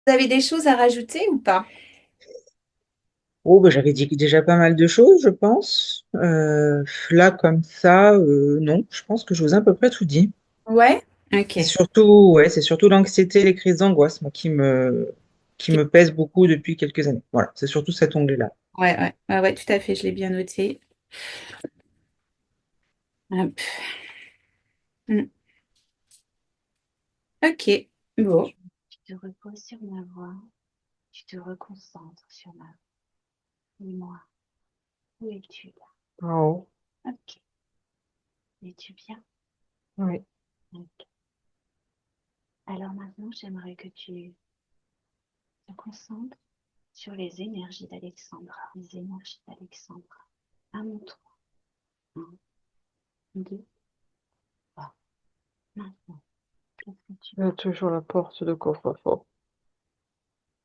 Vous avez des choses à rajouter ou pas? Oh, bah, j'avais dit déjà pas mal de choses, je pense. Là, comme ça, non, je pense que je vous ai à peu près tout dit. Ouais? OK. C'est surtout l'anxiété, les crises d'angoisse, moi, qui OK. me pèsent beaucoup depuis quelques années. Voilà, c'est surtout cet onglet-là. Ouais, ouais. Ouais, ouais, tout à fait, je l'ai bien noté. Hop. Mmh. OK. Bon. Tu te reposes sur ma voix, tu te reconcentres sur ma voix. Dis-moi, où es-tu là? En haut, Ok. Es-tu bien? oui. Ok. Alors maintenant, j'aimerais que tu te concentres sur les énergies d'Alexandra. Les énergies d'Alexandra. À mon tour. Un, deux, trois. Maintenant, qu'est-ce que tu Il y a vois? toujours la porte de coffre-fort.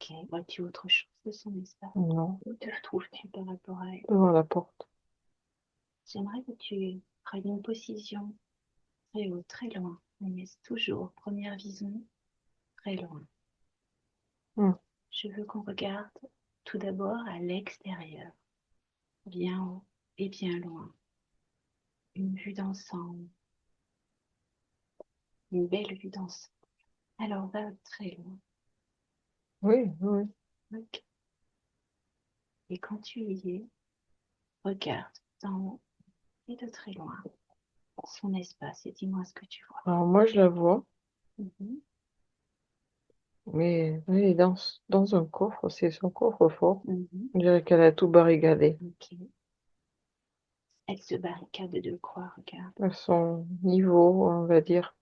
Ok. Vois-tu autre chose de son espace? Non, Où te trouves-tu par rapport à elle? devant la porte. J'aimerais que tu prennes une position très haut, très loin. Mais toujours, première vision, très loin. Hmm. Je veux qu'on regarde tout d'abord à l'extérieur, bien haut et bien loin. Une vue d'ensemble, une belle vue d'ensemble. Alors va très loin. Oui, oui. Ok. Et quand tu y es, regarde d'en haut et de très loin son espace et dis-moi ce que tu vois. Alors moi, je la vois, Mhm, mais elle est dans un coffre, c'est son coffre-fort. mhm. On dirait qu'elle a tout barricadé. Ok. Elle se barricade de quoi, regarde. À son niveau, on va dire.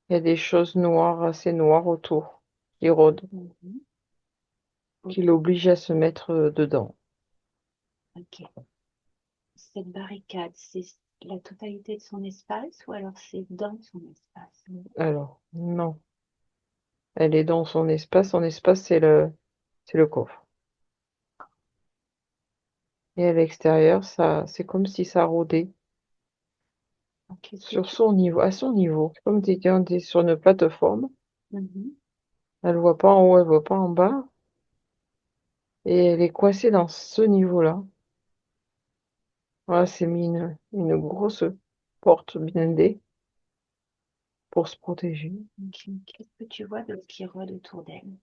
Il y a des choses noires, assez noires autour, qui rôdent, Mhm. qui l'obligent à se mettre dedans. Ok. Cette barricade, c'est la totalité de son espace ou alors c'est dans son espace? Alors, non. Elle est dans son espace. Son espace, c'est le coffre. Et à l'extérieur, ça, c'est comme si ça rôdait Ok, sur son niveau, à son niveau. C'est comme si on était sur une plateforme. Mhm. Elle voit pas en haut, elle voit pas en bas. Et elle est coincée dans ce niveau-là. Voilà, c'est mis une grosse porte blindée pour se protéger. Ok. Qu'est-ce que tu vois de ce qui rôde autour d'elle?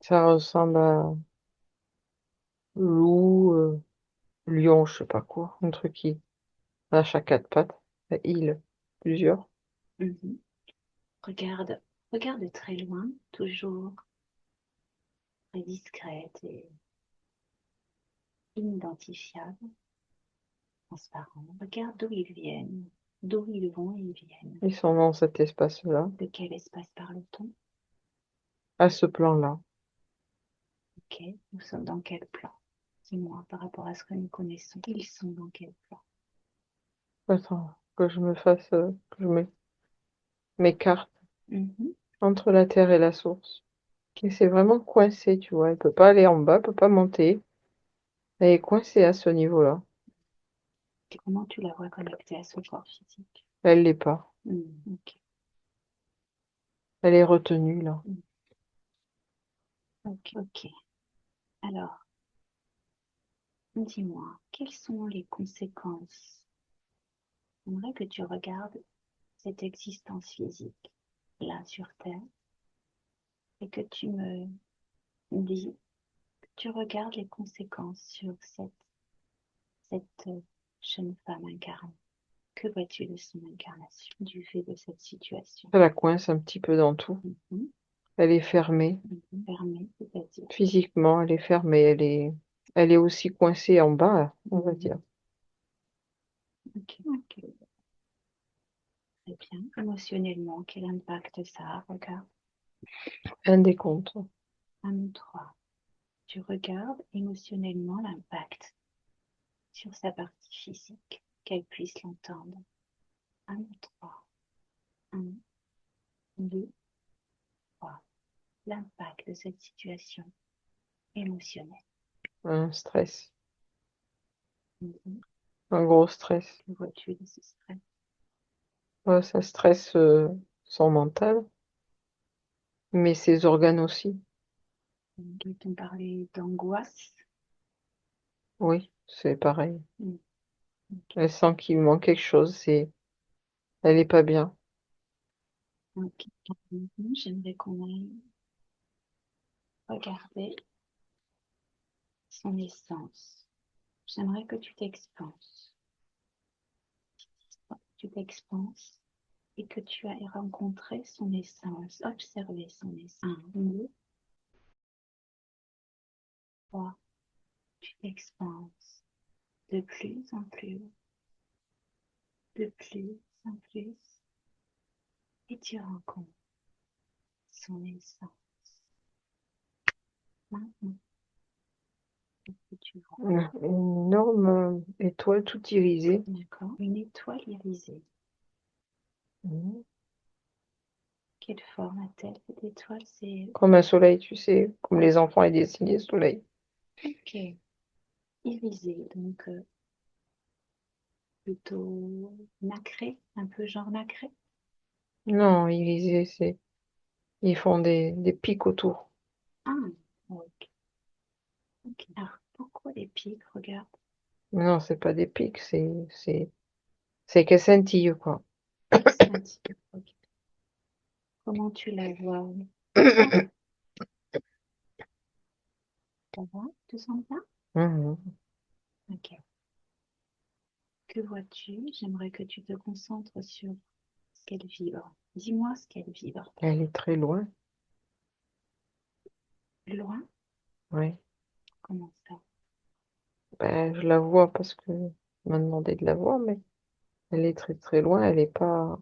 Ça ressemble à loup, lion, je sais pas quoi. Un truc qui marche à quatre pattes. Il, plusieurs. Mhm. Regarde, regarde très loin, toujours très discrète et inidentifiable, transparent. Regarde d'où ils viennent, d'où ils vont et ils viennent. Ils sont dans cet espace-là, De quel espace parle-t-on? à ce plan-là. Ok, nous sommes dans quel plan? Dis-moi par rapport à ce que nous connaissons. Ils sont dans quel plan? Attends, que je me fasse, que je m'écarte Mhm. entre la terre et la source. Et c'est vraiment coincé, tu vois. Elle peut pas aller en bas, elle peut pas monter. Elle est coincée à ce niveau-là. Comment tu la vois connectée à son corps physique? Elle l'est pas. Ok. Elle est retenue, là. Ok, ok. Alors, dis-moi, quelles sont les conséquences? J'aimerais que tu regardes cette existence physique là sur Terre et que tu me dis, que tu regardes les conséquences sur cette jeune femme incarnée. Que vois-tu de son incarnation du fait de cette situation? Ça la coince un petit peu dans tout. Mhm, Elle est fermée. mhm. Fermée, c'est-à-dire. Physiquement, elle est fermée. Elle est aussi coincée en bas, on va Mhm. dire. Ok, ok, très bien. Émotionnellement, quel impact ça a? Regarde. Un des comptes. 1, 3. Tu regardes émotionnellement l'impact sur sa partie physique, qu'elle puisse l'entendre. 1, 3. 1, 2, 3. L'impact de cette situation émotionnelle. Un stress. Mhm. Un gros stress. Que vois-tu de ce stress? Ouais, ça stresse son mental. mais ses organes aussi. Doit-on parler d'angoisse? Oui, c'est pareil. Mm. Elle sent qu'il lui manque quelque chose, elle est pas bien. Ok. Maintenant, j'aimerais qu'on aille regarder son essence. J'aimerais que tu t'expanses. Tu t'expanses et que tu ailles rencontrer son essence, observer son essence. 1, 2, 3. Tu t'expanses de plus en plus, de plus en plus, et tu rencontres son essence. Maintenant, qu'est-ce que tu vois? Une énorme étoile toute irisée. D'accord. Une étoile irisée. Mhm. Quelle forme a-t-elle cette étoile? C'est Comme un soleil, tu sais, comme les enfants ils dessinent les soleils. ok. Irisée, donc plutôt nacré, un peu genre nacré. Non, irisé, ils font des pics autour. Ah, ok. Ok. Alors, pourquoi les pics? Regarde. Mais non, c'est pas des pics, c'est qu'elles scintillent, quoi. Scintille. Ok. Comment tu la vois? Ça va? Tu sens bien? Mhm. Ok. Que vois-tu? J'aimerais que tu te concentres sur ce qu'elle vibre. Dis-moi ce qu'elle vibre. Elle est très loin, Loin? oui. Comment ça? Ben, je la vois parce que m'a demandé de la voir, mais elle est très très loin, elle est pas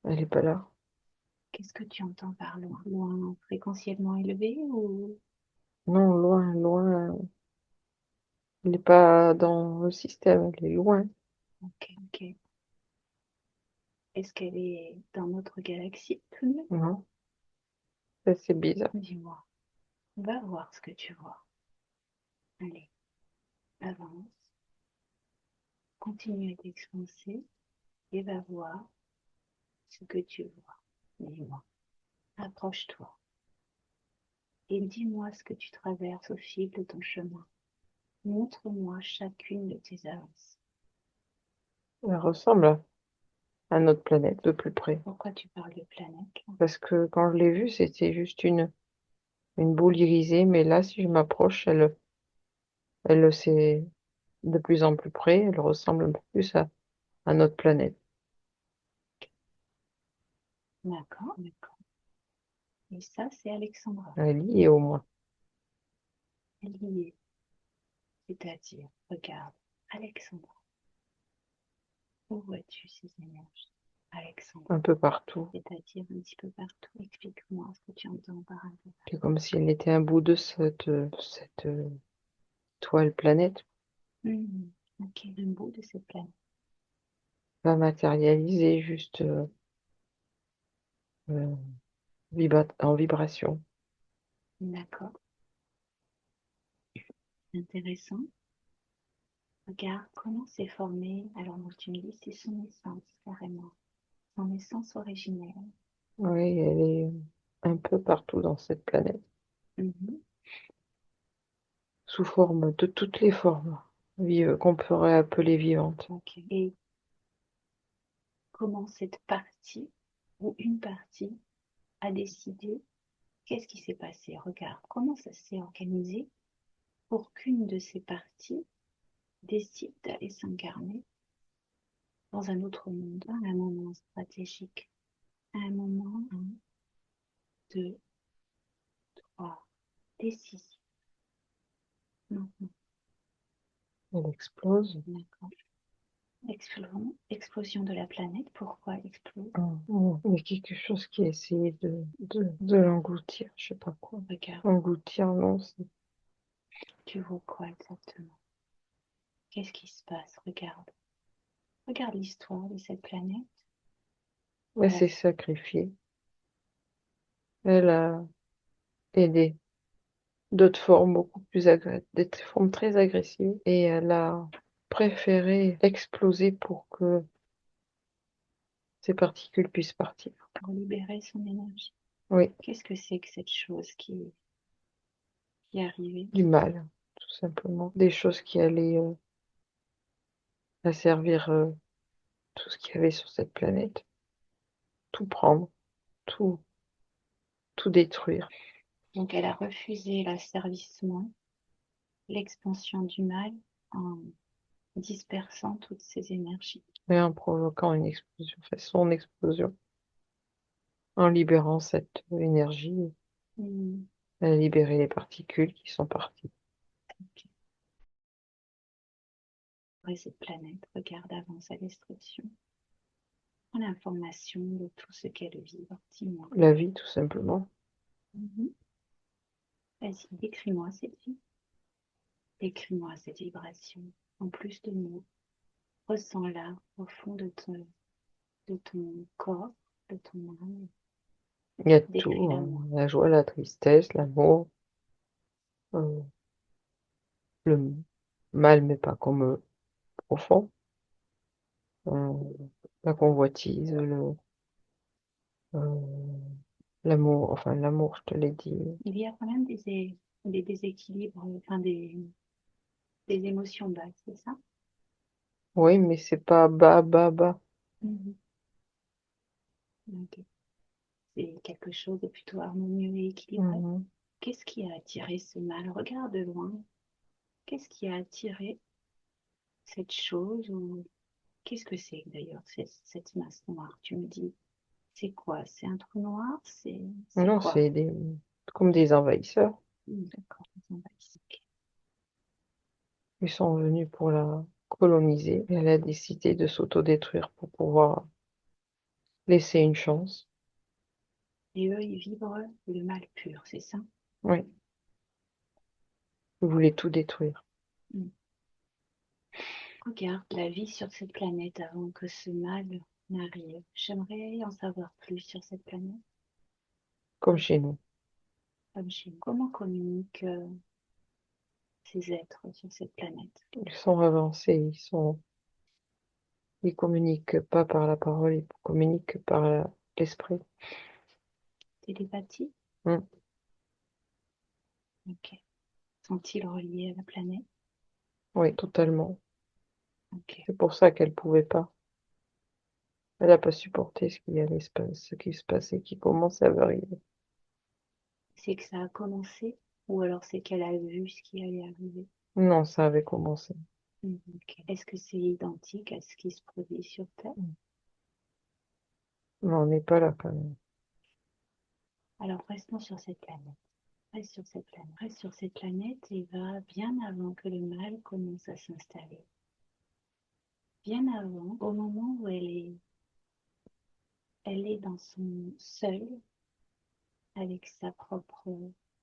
là. Qu'est-ce que tu entends par loin? Loin fréquentiellement élevé ou... Non, loin, loin. Elle n'est pas dans le système, elle est loin. Ok, ok. Est-ce qu'elle est dans notre galaxie tout de même? Non, ça c'est bizarre. Dis-moi. Va voir ce que tu vois. Allez, avance. Continue à t'expanser et va voir ce que tu vois. Dis-moi. Approche-toi et dis-moi ce que tu traverses au fil de ton chemin. Montre-moi chacune de tes avancées. Elle ressemble à notre planète de plus près. Pourquoi tu parles de planète là? Parce que quand je l'ai vue, c'était juste une boule irisée, mais là, si je m'approche, c'est de plus en plus près, elle ressemble un peu plus à notre planète. D'accord, d'accord. Et ça, c'est Alexandra. Elle y est au moins. Elle y est. C'est-à-dire, regarde, Alexandra. Où vois-tu ces énergies? Alexandra. Un peu partout. C'est-à-dire un petit peu partout. Explique-moi ce que tu entends par un peu C'est comme si elle était un bout de cette toile planète, partout. Ok, un bout de cette planète. pas matérialisée, juste euh, en vibration. D'accord, intéressant. Regarde comment c'est formé. Alors, moi, tu me dis, c'est son essence, carrément. Son essence originelle. Oui, elle est un peu partout dans cette planète, Mhm. sous forme de toutes les formes vives qu'on pourrait appeler vivantes. Ok. Et comment cette partie, ou une partie, a décidé, qu'est-ce qui s'est passé? Regarde, comment ça s'est organisé pour qu'une de ces parties décide d'aller s'incarner dans un autre monde, à un moment stratégique, à un moment, un, deux, trois, décisif. Maintenant, Elle explose. d'accord. Explosion de la planète, pourquoi elle explose? Il y a quelque chose qui a essayé de l'engloutir, je sais pas quoi. Regarde, Engloutir, non, tu vois quoi exactement? Qu'est-ce qui se passe? Regarde. Regarde l'histoire de cette planète. elle Voilà. s'est sacrifiée. Elle a aidé d'autres formes des formes très agressives, et elle a préféré exploser pour que ces particules puissent partir. Pour libérer son énergie. Oui, Qu'est-ce que c'est que cette chose qui est arrivée? du mal, tout simplement. Des choses qui allaient asservir tout ce qu'il y avait sur cette planète. Tout prendre, tout, tout détruire. Donc elle a refusé l'asservissement, l'expansion du mal en dispersant toutes ces énergies. Et en provoquant une explosion, enfin son explosion, en libérant cette énergie, Hmm, elle a libéré les particules qui sont parties. ok. Et cette planète regarde avant sa destruction. Prends l'information de tout ce qu'elle vibre. Dis-moi. La vie, tout simplement. Mhm. Vas-y, décris-moi cette vie. Décris-moi cette vibration. En plus de mots, ressens-la au fond de ton corps, de ton âme. Il y a tout, Décris-la hein. moi. La joie, la tristesse, l'amour, euh, le mal, mais pas comme profond, euh, la convoitise, euh, l'amour, enfin l'amour, je te l'ai dit. Il y a quand même des déséquilibres, enfin des émotions basses, c'est ça? Oui, mais c'est pas bas, bas, bas. Mhm. Ok. C'est quelque chose de plutôt harmonieux et équilibré. Mhm. Qu'est-ce qui a attiré ce mal? Regarde de loin. Qu'est-ce qui a attiré cette chose ou qu'est-ce que c'est d'ailleurs cette masse noire? Tu me dis, c'est quoi? C'est un trou noir? C'est Non, quoi? c'est comme des envahisseurs. D'accord, ils envahissent. Ok. Ils sont venus pour la coloniser et elle a décidé de s'autodétruire pour pouvoir laisser une chance. Et eux, ils vibrent le mal pur, c'est ça? Oui, ils voulaient tout détruire. Mm. Regarde la vie sur cette planète avant que ce mal n'arrive. J'aimerais en savoir plus sur cette planète, Comme chez nous. comme chez nous. Comment communiquent ces êtres sur cette planète? Ils sont avancés, ils communiquent pas par la parole, ils communiquent par l'esprit. Télépathie? Mm. Ok. Sont-ils reliés à la planète? Oui, totalement. Ok. C'est pour ça qu'elle pouvait pas. Elle n'a pas supporté ce qui allait se passer, ce qui se passait, qui commençait à arriver. C'est que ça a commencé ou alors c'est qu'elle a vu ce qui allait arriver? Non, ça avait commencé. Ok. Est-ce que c'est identique à ce qui se produit sur Terre? Mm. Mais on n'est pas là quand même. Alors restons sur cette planète. Reste sur cette planète. Reste sur cette planète et va bien avant que le mal commence à s'installer. Bien avant, au moment où elle est dans son seul, avec sa propre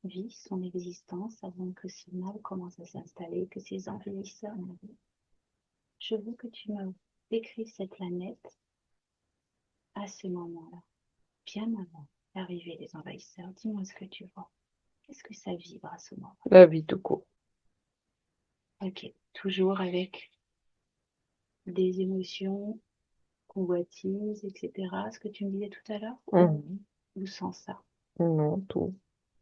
vie, son existence, avant que ce mal commence à s'installer, que ses envahisseurs n'arrivent. Je veux que tu me décrives cette planète à ce moment-là, bien avant l'arrivée des envahisseurs. Dis-moi ce que tu vois. Qu'est-ce que ça vibre à ce moment? La vie tout court. Ok, toujours avec des émotions, convoitises, etc. Ce que tu me disais tout à l'heure, Mhm. ou sans ça, Non, tout.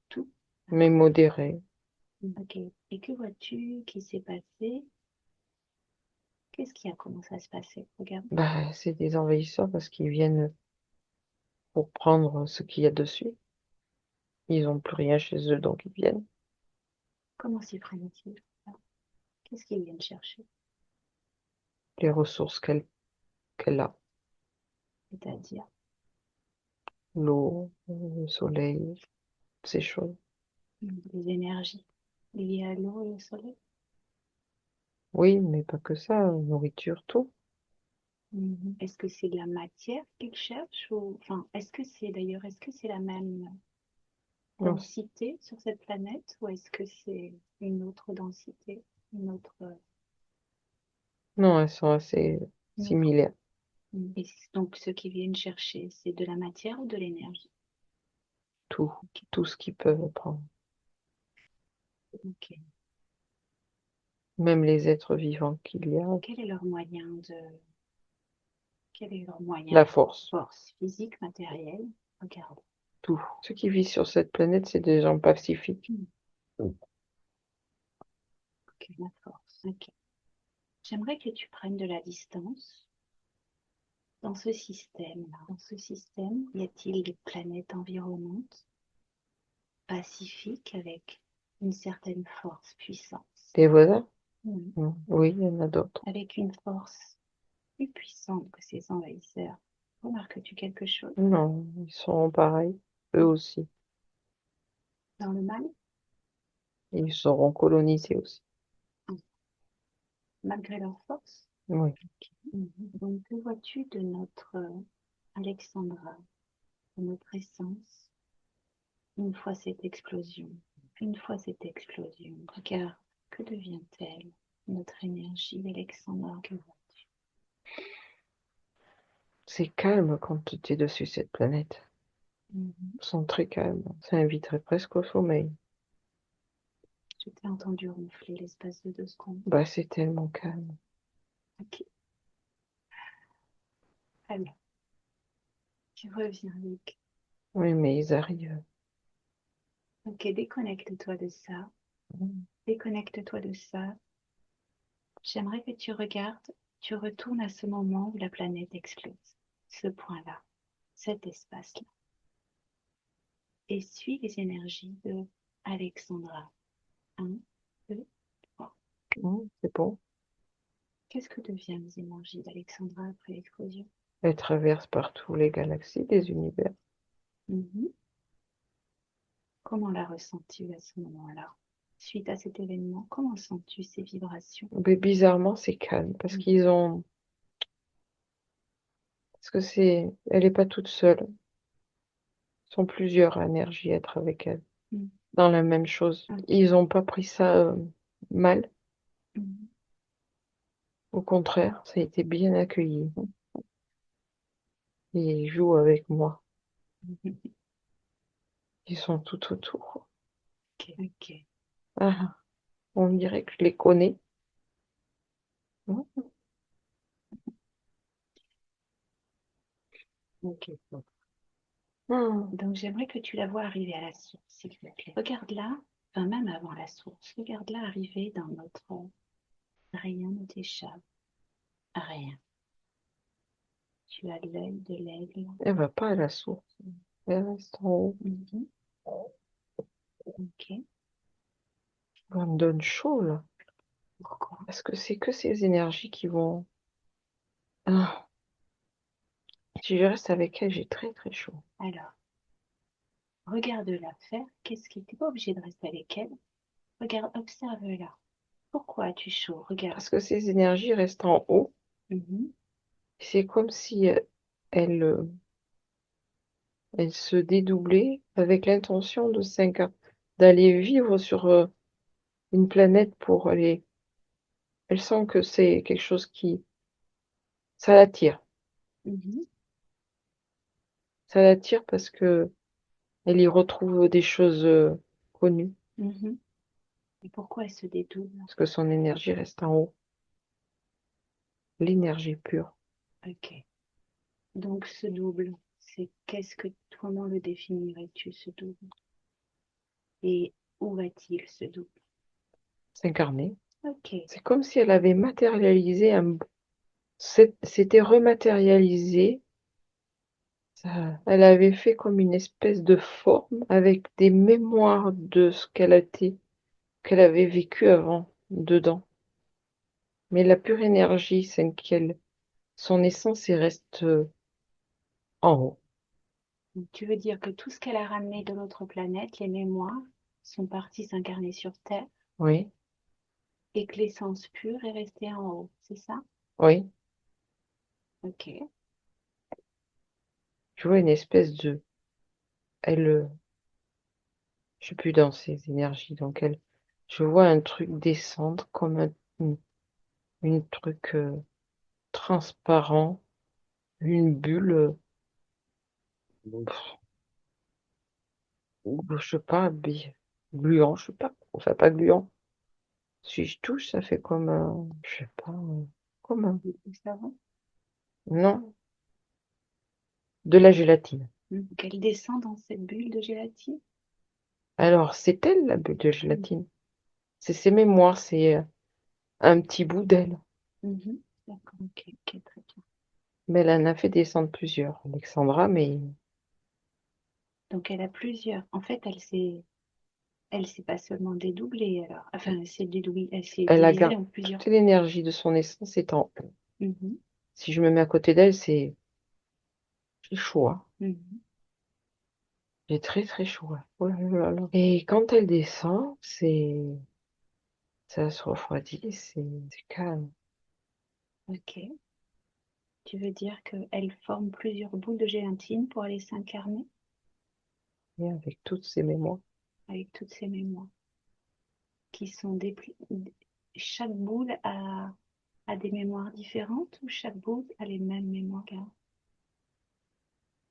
tout. Mais modéré. Ok. Et que vois-tu qui s'est passé? Qu'est-ce qui a commencé à se passer? Regarde. Bah, c'est des envahisseurs parce qu'ils viennent pour prendre ce qu'il y a dessus. Ils ont plus rien chez eux, donc ils viennent. Comment s'y prennent-ils? Qu'est-ce qu'ils viennent chercher? Les ressources qu'elle a. C'est-à-dire L'eau, le soleil, ces choses. des énergies liées à l'eau et au soleil. Oui, mais pas que ça, nourriture, tout. Est-ce que c'est de la matière qu'ils cherchent ou enfin est-ce que c'est la même Non, densité sur cette planète ou est-ce que c'est une autre densité, une autre, non, elles sont assez une autre. similaires. Et donc ce qu'ils viennent chercher, c'est de la matière ou de l'énergie? Tout, Ok. tout ce qu'ils peuvent prendre. Ok. Même les êtres vivants qu'il y a, Quel est leur moyen de quel est leur moyen la de force. force physique, matérielle? Regarde. tout. Ceux qui vivent sur cette planète, c'est des gens pacifiques. Ok, la force. Ok. J'aimerais que tu prennes de la distance dans ce système-là. Dans ce système, y a-t-il des planètes environnantes pacifiques avec une certaine force, puissance? Tes voisins? Oui. Oui, il y en a d'autres. Avec une force plus puissante que ces envahisseurs. Remarques-tu quelque chose Non, ils sont pareils, eux aussi. dans le mal, Ils seront colonisés aussi. malgré leur force? Oui. Donc, que vois-tu de notre Alexandra, de notre essence, une fois cette explosion? Une fois cette explosion, regarde, que devient-elle? Notre énergie, Alexandra, que vois-tu? C'est calme quand tu es dessus cette planète. Mhm. Ils sont très calmes. Ça inviterait presque au sommeil. Je t'ai entendu ronfler l'espace de 2 secondes. Bah, c'est tellement calme. Ok, alors, tu reviens avec. Oui, mais ils arrivent. Ok, déconnecte-toi de ça. Déconnecte-toi de ça. J'aimerais que tu regardes, tu retournes à ce moment où la planète explose. Ce point-là, cet espace-là. Et suis les énergies de Alexandra. 1, 2, 3. C'est bon. Qu'est-ce que deviennent les énergies d'Alexandra après l'explosion? Elles traversent partout les galaxies, les univers. Mhm. Comment la ressens-tu à ce moment-là? Suite à cet événement, comment sens-tu ces vibrations? Mais bizarrement, c'est calme parce qu'ils ont. Parce que c'est. Elle n'est pas toute seule. Ils sont plusieurs énergies à être avec elle. Mhm. Dans la même chose. Ok. Ils n'ont pas pris ça mal. Mhm. Au contraire, ça a été bien accueilli. Et ils jouent avec moi. Mhm. Ils sont tout autour. Ok, ok. Ah, on dirait que je les connais. Ok. Hmm. Donc j'aimerais que tu la vois arriver à la source, s'il te plaît. Regarde-la, enfin même avant la source, regarde-la arriver dans notre rien ne t'échappe. Rien. Tu as l'œil de l'aigle. Elle va pas à la source. Elle reste en haut. Mhm. Ok. Ça me donne chaud, là. Pourquoi? Parce que c'est que ces énergies qui vont. Ah, si je reste avec elle, j'ai très très chaud. Alors, regarde-la faire. Qu'est-ce qui t'es pas obligé de rester avec elle? Regarde, observe-la. Pourquoi as-tu chaud? Regarde. Parce que ces énergies restent en haut. Mhm. C'est comme si elles, elles se dédoublaient avec l'intention d'aller vivre sur une planète pour aller. Elles sentent que c'est quelque chose qui. Ça l'attire. Mhm. Ça l'attire parce que elle y retrouve des choses connues. Mhm. Et pourquoi elle se dédouble? Parce que son énergie reste en haut. L'énergie pure. Ok. Donc ce double, c'est comment le définirais-tu ce double? Et où va-t-il ce double? S'incarner. Ok. C'est comme si elle avait matérialisé C'était rematérialisé. Elle avait fait comme une espèce de forme avec des mémoires de ce qu'elle avait vécu avant, dedans. Mais la pure énergie, son essence, elle reste en haut. Donc, tu veux dire que tout ce qu'elle a ramené de l'autre planète, les mémoires, sont partis s'incarner sur Terre Oui, et que l'essence pure est restée en haut, c'est ça? oui. Ok. Je vois une espèce de, je suis plus dans ces énergies, donc je vois un truc descendre comme une truc transparent, une bulle, je sais pas, gluant, je sais pas, enfin pas gluant. Si je touche, ça fait comme un, je sais pas, comme un, Du savon? non, de la gélatine. Donc elle descend dans cette bulle de gélatine. Alors, c'est elle, la bulle de gélatine. C'est ses mémoires, c'est un petit bout d'elle. Mhm. D'accord, ok, ok, très bien. Mais elle en a fait descendre plusieurs, Alexandra, mais Donc elle a plusieurs. En fait, elle s'est pas seulement dédoublée alors. Enfin, elle s'est dédoublée, elle s'est elle a divisée gardé en plusieurs. toute l'énergie de son essence est en elle. Mhm, Si je me mets à côté d'elle, c'est chaud, hein. mhm. C'est très très chaud, hein. Oh là là là. Et quand elle descend, ça se refroidit, c'est calme. Ok. Tu veux dire qu'elle forme plusieurs boules de gélatine pour aller s'incarner Et avec toutes ces mémoires. avec toutes ces mémoires qui sont chaque boule a des mémoires différentes ou chaque boule a les mêmes mémoires?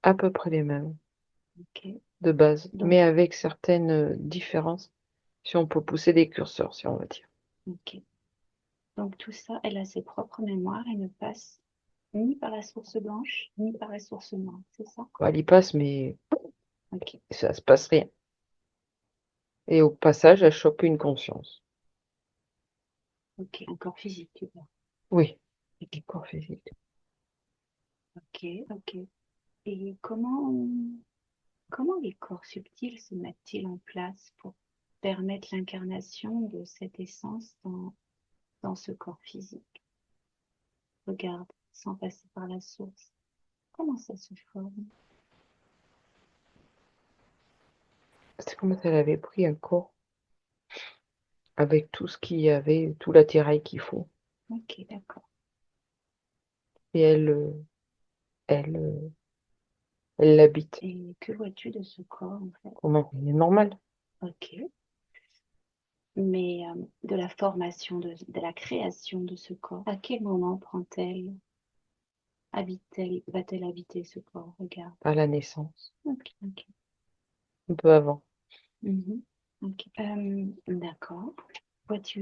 À peu près les mêmes, Ok. de base, Donc, mais avec certaines différences, si on peut pousser des curseurs, si on va dire. ok. Donc tout ça, elle a ses propres mémoires et ne passe ni par la source blanche, ni par la source noire, c'est ça? Bon, elle y passe, mais Ok, ça se passe rien. Et au passage, elle chope une conscience. ok. Un corps physique, tu vois. Oui, avec le corps physique. Ok, ok. Et comment les corps subtils se mettent-ils en place pour permettre l'incarnation de cette essence dans ce corps physique? Regarde, sans passer par la source. Comment ça se forme? C'est comme si elle avait pris un corps avec tout ce qu'il y avait, tout l'attirail qu'il faut. Ok, d'accord. Et elle, elle l'habite. Et que vois-tu de ce corps en fait? Comment? Il est normal. Ok. Mais de la formation, de la création de ce corps, à quel moment va-t-elle habiter ce corps? Regarde. À la naissance. Ok, ok. Un peu avant. Mhm. Ok. D'accord. Vois-tu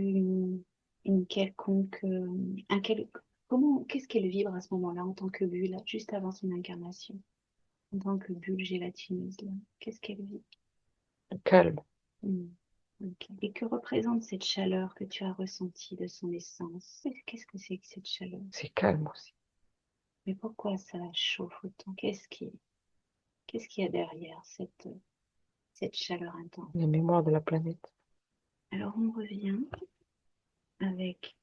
une quelconque, qu'est-ce qu'elle vibre à ce moment-là en tant que bulle, juste avant son incarnation, en tant que bulle gélatineuse là? Qu'est-ce qu'elle vit? Calme. Hmm. Ok. Et que représente cette chaleur que tu as ressentie de son essence? Qu'est-ce que c'est que cette chaleur? C'est calme aussi. Mais pourquoi ça la chauffe autant? Qu'est-ce qu'il y a derrière cette chaleur intense? La mémoire de la planète. Alors on revient avec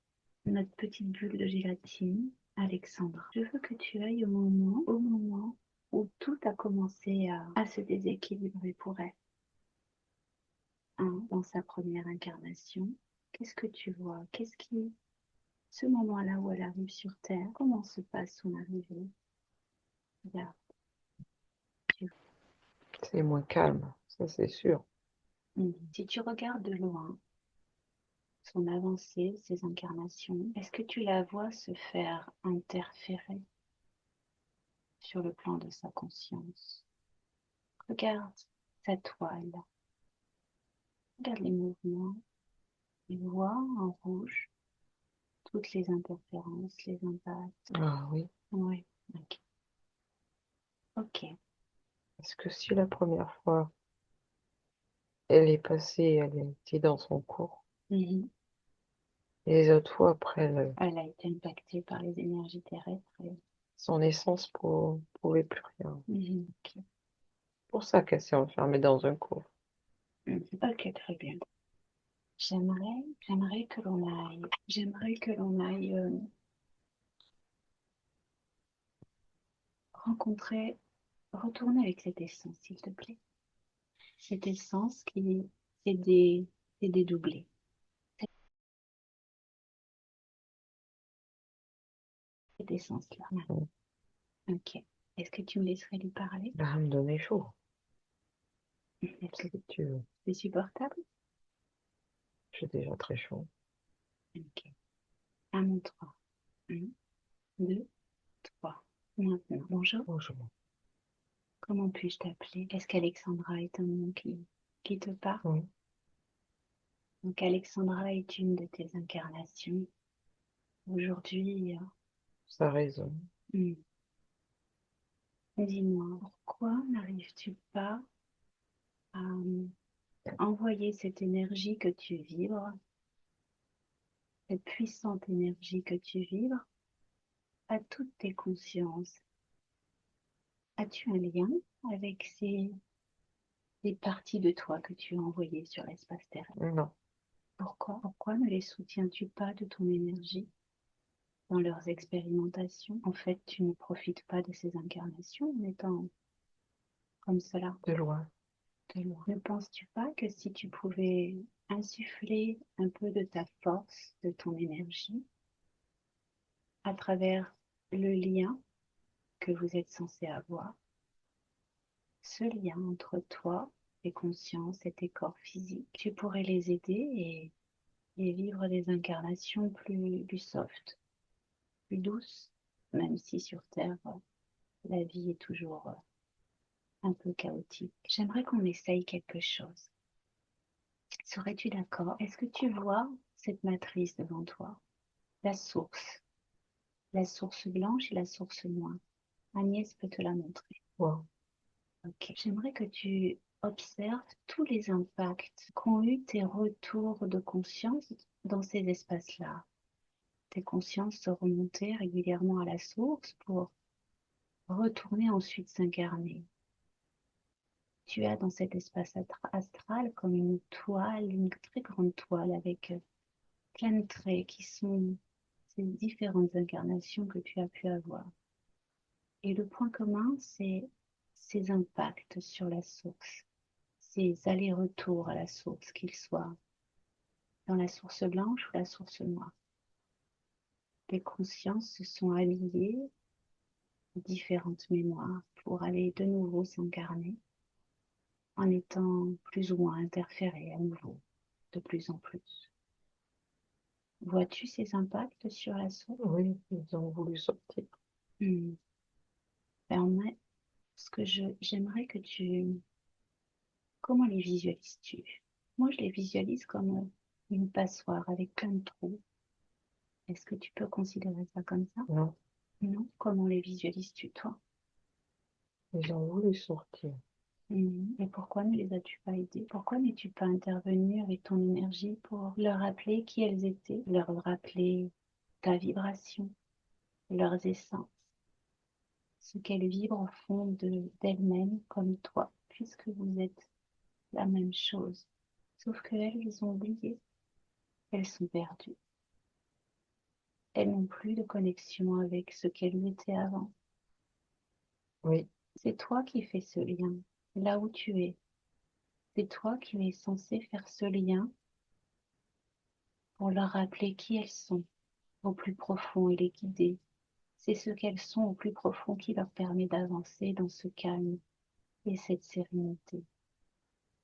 notre petite bulle de gélatine, Alexandra. Je veux que tu ailles au moment où tout a commencé à se déséquilibrer pour elle, hein, dans sa première incarnation. Qu'est-ce que tu vois? Ce moment-là où elle arrive sur Terre, comment se passe son arrivée? Regarde, tu- C'est moins calme. Ça, c'est sûr. Si tu regardes de loin son avancée, ses incarnations, est-ce que tu la vois se faire interférer sur le plan de sa conscience? Regarde sa toile, regarde les mouvements, et vois en rouge toutes les interférences, les impacts. Ah oui. Oui, ok. Ok. Parce que si la première fois, elle est passée, elle était dans son cours, Mhm. et les autres fois, après, Elle a été impactée par les énergies terrestres. son essence pouvait plus rien. Mhm, ok. C'est pour ça qu'elle s'est enfermée dans un cours. Mhm. Ok, très bien. J'aimerais que l'on aille rencontrer, retourner avec cette essence, s'il te plaît. Cette essence qui est dédoublée. Cette essence-là. Mm. Ok. Est-ce que tu me laisserais lui parler? Là, elle me donnait chaud, Est-ce que si tu veux. c'est supportable? J'ai déjà très chaud. Ok. À mon 3. 1, 2, 3. Maintenant. Bonjour. Bonjour. Comment puis-je t'appeler? Est-ce qu'Alexandra est un nom qui te parle? Oui, Donc Alexandra est une de tes incarnations. Aujourd'hui, ça résonne. hmm, Dis-moi, pourquoi n'arrives-tu pas à envoyer cette énergie que tu vibres, cette puissante énergie que tu vibres, à toutes tes consciences? As-tu un lien avec ces parties de toi que tu as envoyées sur l'espace terrestre? Non, Pourquoi ne les soutiens-tu pas de ton énergie dans leurs expérimentations? En fait, tu ne profites pas de ces incarnations en étant comme cela. de loin. Ne penses-tu pas que si tu pouvais insuffler un peu de ta force, de ton énergie, à travers le lien que vous êtes censé avoir, ce lien entre toi, tes consciences et tes corps physiques, tu pourrais les aider et vivre des incarnations plus soft, plus douces, même si sur Terre, la vie est toujours un peu chaotique. J'aimerais qu'on essaye quelque chose. Serais-tu d'accord? Est-ce que tu vois cette matrice devant toi? La source blanche et la source noire. Agnès peut te la montrer. Wow. Ok. J'aimerais que tu observes tous les impacts qu'ont eu tes retours de conscience dans ces espaces-là. Tes consciences se remontaient régulièrement à la source pour retourner ensuite s'incarner. Tu as dans cet espace astral comme une toile, une très grande toile avec plein de traits qui sont ces différentes incarnations que tu as pu avoir. Et le point commun, c'est ces impacts sur la source, ces allers-retours à la source, qu'ils soient dans la source blanche ou la source noire. Les consciences se sont habillées de différentes mémoires pour aller de nouveau s'incarner en étant plus ou moins interférées à nouveau, de plus en plus. Vois-tu ces impacts sur la source? Oui, ils ont voulu sortir. Hmm. Ben, j'aimerais que tu... Comment les visualises-tu? Moi, je les visualise comme une passoire avec plein de trous. Est-ce que tu peux considérer ça comme ça? Non, Non? Comment les visualises-tu, toi? ils ont voulu sortir. Et pourquoi ne les as-tu pas aidés? Pourquoi n'es-tu pas intervenu avec ton énergie pour leur rappeler qui elles étaient, leur rappeler ta vibration, leurs essences, ce qu'elles vibrent au fond d'elles-mêmes comme toi, puisque vous êtes la même chose. Sauf qu'elles, elles ont oublié, elles sont perdues. Elles n'ont plus de connexion avec ce qu'elles étaient avant. Oui, C'est toi qui fais ce lien, là où tu es. C'est toi qui es censé faire ce lien pour leur rappeler qui elles sont au plus profond et les guider. C'est ce qu'elles sont au plus profond qui leur permet d'avancer dans ce calme et cette sérénité.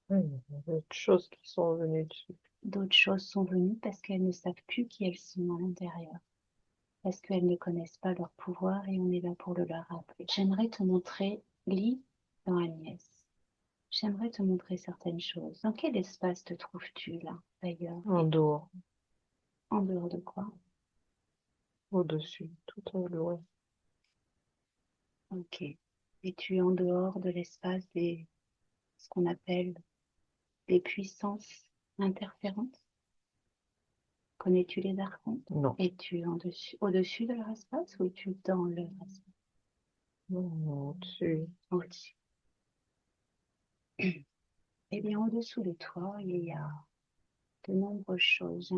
oui, il y a d'autres choses qui sont venues dessus. D'autres choses sont venues parce qu'elles ne savent plus qui elles sont à l'intérieur, parce qu'elles ne connaissent pas leur pouvoir et on est là pour le leur rappeler. J'aimerais te montrer, lis dans Agnès. J'aimerais te montrer certaines choses. Dans quel espace te trouves-tu là, d'ailleurs? En dehors, En dehors de quoi? au-dessus, tout au loin. Ok. Et tu es en dehors de l'espace des, ce qu'on appelle des puissances interférentes? Connais-tu les archontes? Non, Es-tu en dessus, au-dessus de leur espace ou es-tu dans leur espace? non, non, au-dessus. Au-dessus. Eh bien, au-dessous de toi, il y a de nombreuses choses.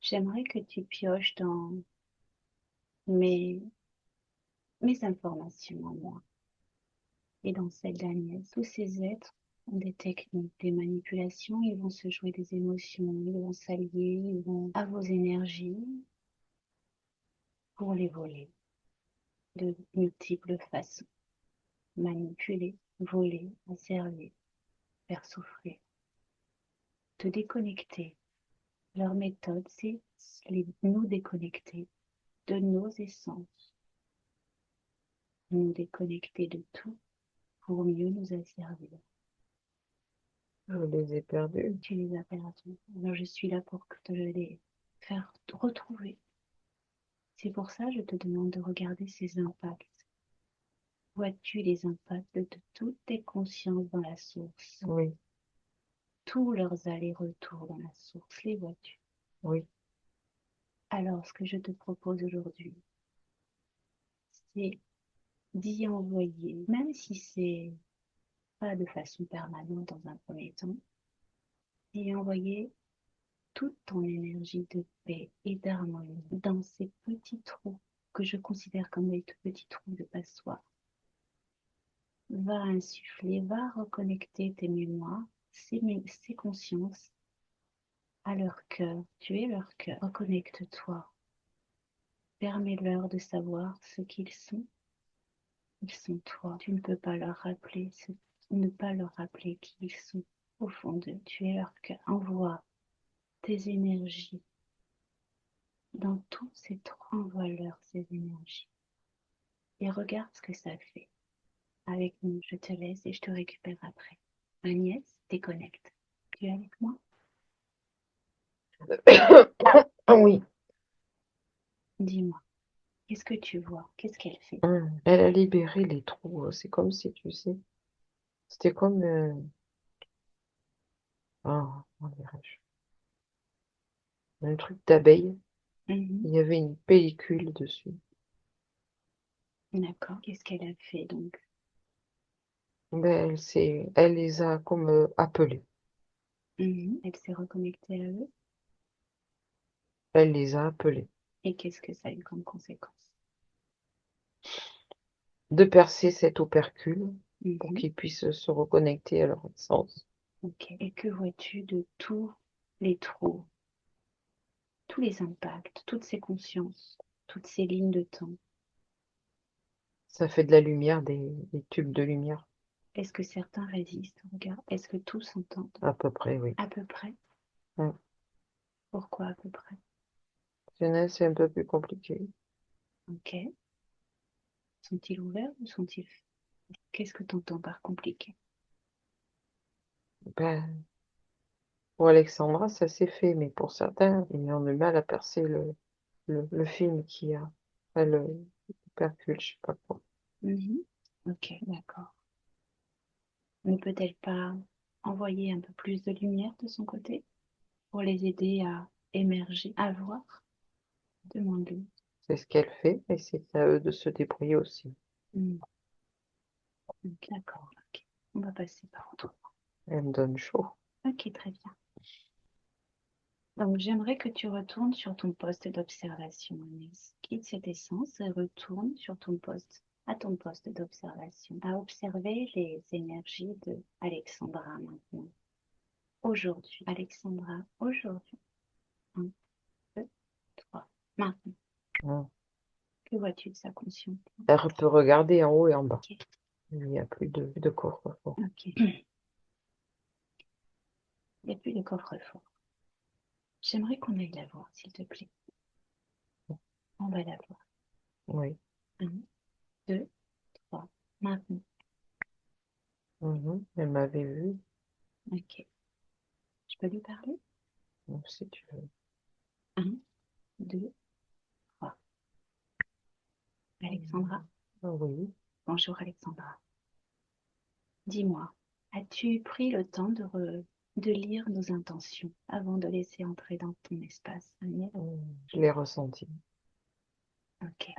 J'aimerais que tu pioches dans mes, mes informations à moi et dans celles d'Agnès. Tous ces êtres ont des techniques, des manipulations. Ils vont se jouer des émotions, ils vont s'allier, ils vont à vos énergies pour les voler de multiples façons. Manipuler, voler, asservir, faire souffrir, te déconnecter. Leur méthode, c'est nous déconnecter de nos essences, nous déconnecter de tout pour mieux nous asservir. Je les ai perdus. Tu les as perdus. Alors je suis là pour te les faire retrouver. C'est pour ça que je te demande de regarder ces impacts. Vois-tu les impacts de toutes tes consciences dans la source? Oui, Tous leurs allers-retours dans la source, les vois-tu? oui. Alors, ce que je te propose aujourd'hui, c'est d'y envoyer, même si c'est pas de façon permanente dans un premier temps, d'y envoyer toute ton énergie de paix et d'harmonie dans ces petits trous que je considère comme des tout petits trous de passoire. Va insuffler, va reconnecter tes mémoires, ces consciences à leur cœur. Tu es leur cœur. Reconnecte-toi. Permets-leur de savoir ce qu'ils sont. Ils sont toi. Tu ne peux pas leur rappeler ne pas leur rappeler qui ils sont au fond d'eux. Tu es leur cœur. Envoie tes énergies dans tous ces trous. Envoie-leur ces énergies. Et regarde ce que ça fait. Avec nous, je te laisse et je te récupère après. Agnès, déconnecte. Tu es avec moi? Oui. Dis-moi, qu'est-ce que tu vois? Qu'est-ce qu'elle fait? Elle a libéré les trous. C'est comme si, tu sais, c'était comme comment dirais-je, un truc d'abeille. Mhm. Il y avait une pellicule dessus. D'accord. Qu'est-ce qu'elle a fait donc? Ben, elle les a comme appelés. Mhm. Elle s'est reconnectée à eux. Elle les a appelés. Et qu'est-ce que ça a eu comme conséquence? De percer cet opercule pour Mhm. qu'ils puissent se reconnecter à leur essence. Ok. Et que vois-tu de tous les trous, tous les impacts, toutes ces consciences, toutes ces lignes de temps? Ça fait de la lumière, des tubes de lumière, Est-ce que certains résistent? Regarde. Est-ce que tous s'entendent? à peu près, oui. À peu près. Mm. Pourquoi à peu près? C'est un peu plus compliqué. Ok. Sont-ils ouverts ou sont-ils... Qu'est-ce que tu entends par compliqué? Ben, pour Alexandra, ça s'est fait, mais pour certains, ils ont du mal à percer le film qui a, enfin, le percule, je sais pas quoi. Mhm. Ok, d'accord. Ne peut-elle pas envoyer un peu plus de lumière de son côté pour les aider à émerger, à voir? Demande-lui. C'est ce qu'elle fait, et c'est à eux de se débrouiller aussi. Hmm. Ok, d'accord, ok. On va passer par autre. Elle me donne chaud. Ok, très bien. Donc, j'aimerais que tu retournes sur ton poste d'observation, Agnès. Quitte cette essence et retourne sur ton poste, à ton poste d'observation, à observer les énergies de Alexandra maintenant. Aujourd'hui, Alexandra, aujourd'hui. Un, deux, trois. Maintenant, Mm. que vois-tu de sa conscience? Elle peut regarder en haut et en bas. Ok, Il n'y a plus de coffre-fort. ok. Il n'y a plus de coffre-fort. J'aimerais qu'on aille la voir, s'il te plaît. On va la voir. Oui. Un, deux, trois. Maintenant. Mhm. Elle m'avait vu, Ok. Je peux lui parler? donc si tu veux. Un, deux, trois. Alexandra. Oui. Bonjour Alexandra. Dis-moi, as-tu pris le temps de lire nos intentions avant de laisser entrer dans ton espace, Agnès? Je l'ai ressenti. Ok.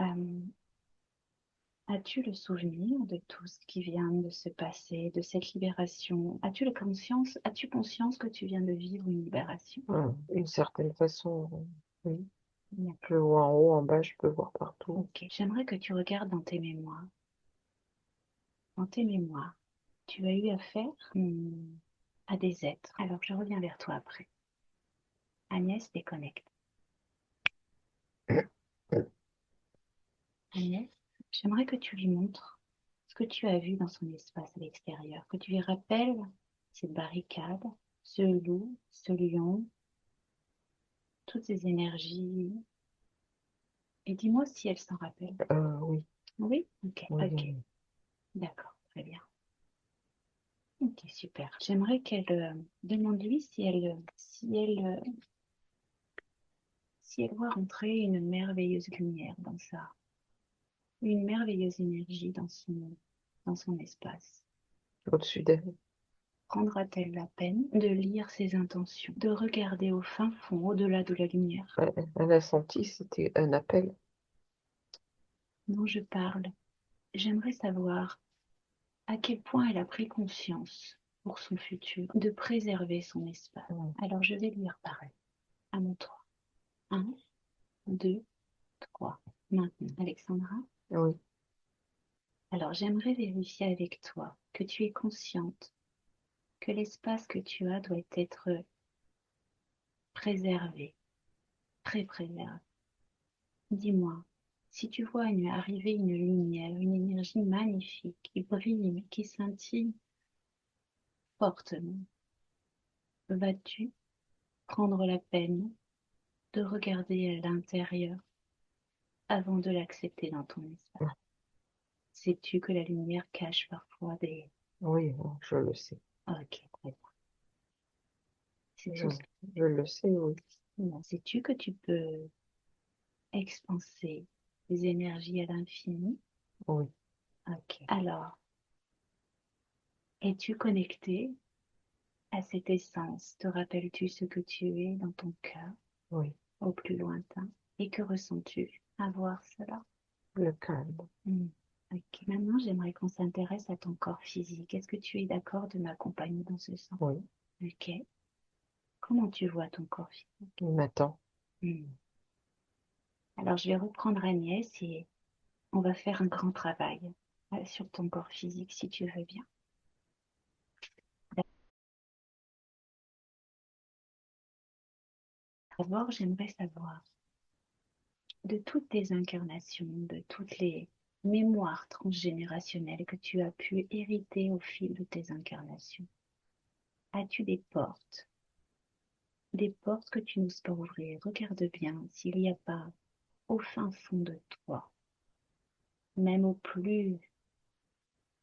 As-tu le souvenir de tout ce qui vient de se passer, de cette libération? As-tu conscience que tu viens de vivre une libération? D'une certaine façon, oui. D'accord. Je vois en haut, en bas, je peux voir partout. Ok. J'aimerais que tu regardes dans tes mémoires. Dans tes mémoires, tu as eu affaire à des êtres. Alors, je reviens vers toi après. Agnès, déconnecte. Agnès, j'aimerais que tu lui montres ce que tu as vu dans son espace à l'extérieur, que tu lui rappelles cette barricade, ce loup, ce lion, toutes ces énergies. Et dis-moi si elle s'en rappelle. Oui, Oui? Ok, oui, ok. oui. D'accord, très bien. Ok, super. J'aimerais qu'elle demande-lui si elle voit rentrer une merveilleuse lumière dans ça. une merveilleuse énergie dans son espace. au-dessus d'elle. Prendra-t-elle la peine de lire ses intentions, de regarder au fin fond, au-delà de la lumière? Elle a senti, c'était un appel. Non, je parle. J'aimerais savoir à quel point elle a pris conscience pour son futur de préserver son espace. Alors je vais lui reparler. À mon tour. 1, 2, 3. Maintenant, Alexandra. Oui, Alors j'aimerais vérifier avec toi que tu es consciente que l'espace que tu as doit être préservé, très préservé. Dis-moi, si tu vois arriver une lumière, une énergie magnifique qui brille, qui scintille fortement, vas-tu prendre la peine de regarder à l'intérieur avant de l'accepter dans ton espace? Sais-tu que la lumière cache parfois des... oui, je le sais. Ok, très bien. C'est Je, tout ce que... je le sais, oui. Non. Sais-tu que tu peux expanser les énergies à l'infini? Oui, Ok. Alors, es-tu connecté à cette essence? Te rappelles-tu ce que tu es dans ton cœur, oui. au plus lointain? Et que ressens-tu à voir cela? Le calme. Ok. Maintenant, j'aimerais qu'on s'intéresse à ton corps physique. Est-ce que tu es d'accord de m'accompagner dans ce sens? Oui, Ok. Comment tu vois ton corps physique? il m'attend. Hmm. Alors, je vais reprendre Agnès et on va faire un grand travail sur ton corps physique, si tu veux bien. D'abord, j'aimerais savoir, de toutes tes incarnations, de toutes les mémoires transgénérationnelles que tu as pu hériter au fil de tes incarnations, as-tu des portes que tu n'oses pas ouvrir? Regarde bien s'il n'y a pas au fin fond de toi, même au plus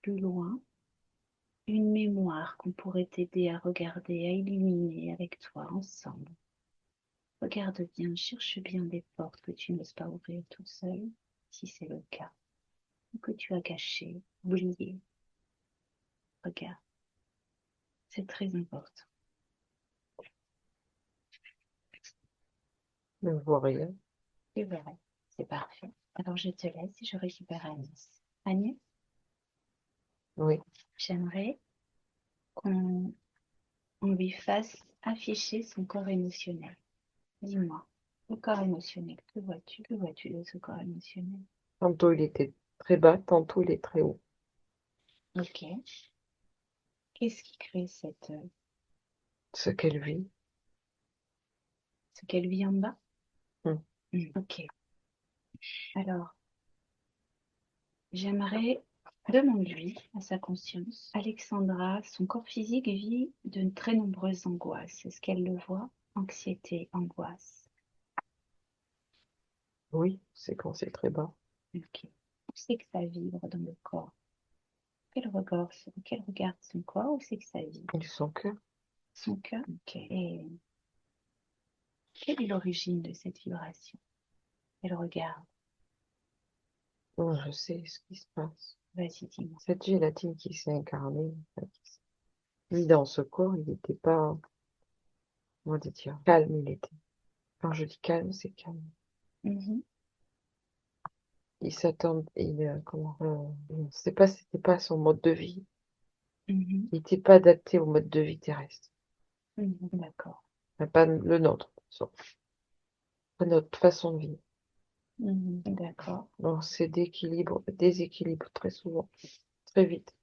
loin, une mémoire qu'on pourrait t'aider à regarder, à illuminer avec toi ensemble. Regarde bien, cherche bien des portes que tu n'oses pas ouvrir tout seul, si c'est le cas, ou que tu as cachées, oubliées. Regarde, c'est très important. Je ne vois rien. Tu verras, c'est parfait. Alors je te laisse et je récupère Agnès. Agnès, Oui, j'aimerais qu'on lui fasse afficher son corps émotionnel. Dis-moi, le corps émotionnel, que vois-tu? Que vois-tu de ce corps émotionnel? tantôt il était très bas, tantôt il est très haut. Ok. Qu'est-ce qui crée Ce qu'elle vit. ce qu'elle vit en bas? Hmm. Ok. Alors, j'aimerais demande-lui à sa conscience. Alexandra, son corps physique vit de très nombreuses angoisses. Est-ce qu'elle le voit? Anxiété, angoisse. Oui, c'est quand c'est très bas. Ok. Où c'est que ça vibre dans le corps? Quel regarde son corps? Où c'est que ça vibre? Et son cœur. Son cœur? Ok. Et quelle est l'origine de cette vibration? Elle regarde. Oh, je sais ce qui se passe. Vas-y, dis-moi. Cette gélatine qui s'est incarnée, enfin, lui, dans ce corps, il n'était pas, comment dire, calme, il était. Quand je dis calme, c'est calme. Mhm, Il s'attend, comment, c'était pas son mode de vie. mhm, Il n'était pas adapté au mode de vie terrestre. d'accord. Enfin, pas le nôtre, pas notre façon de vivre. D'accord. Donc, c'est déséquilibre très souvent, très vite.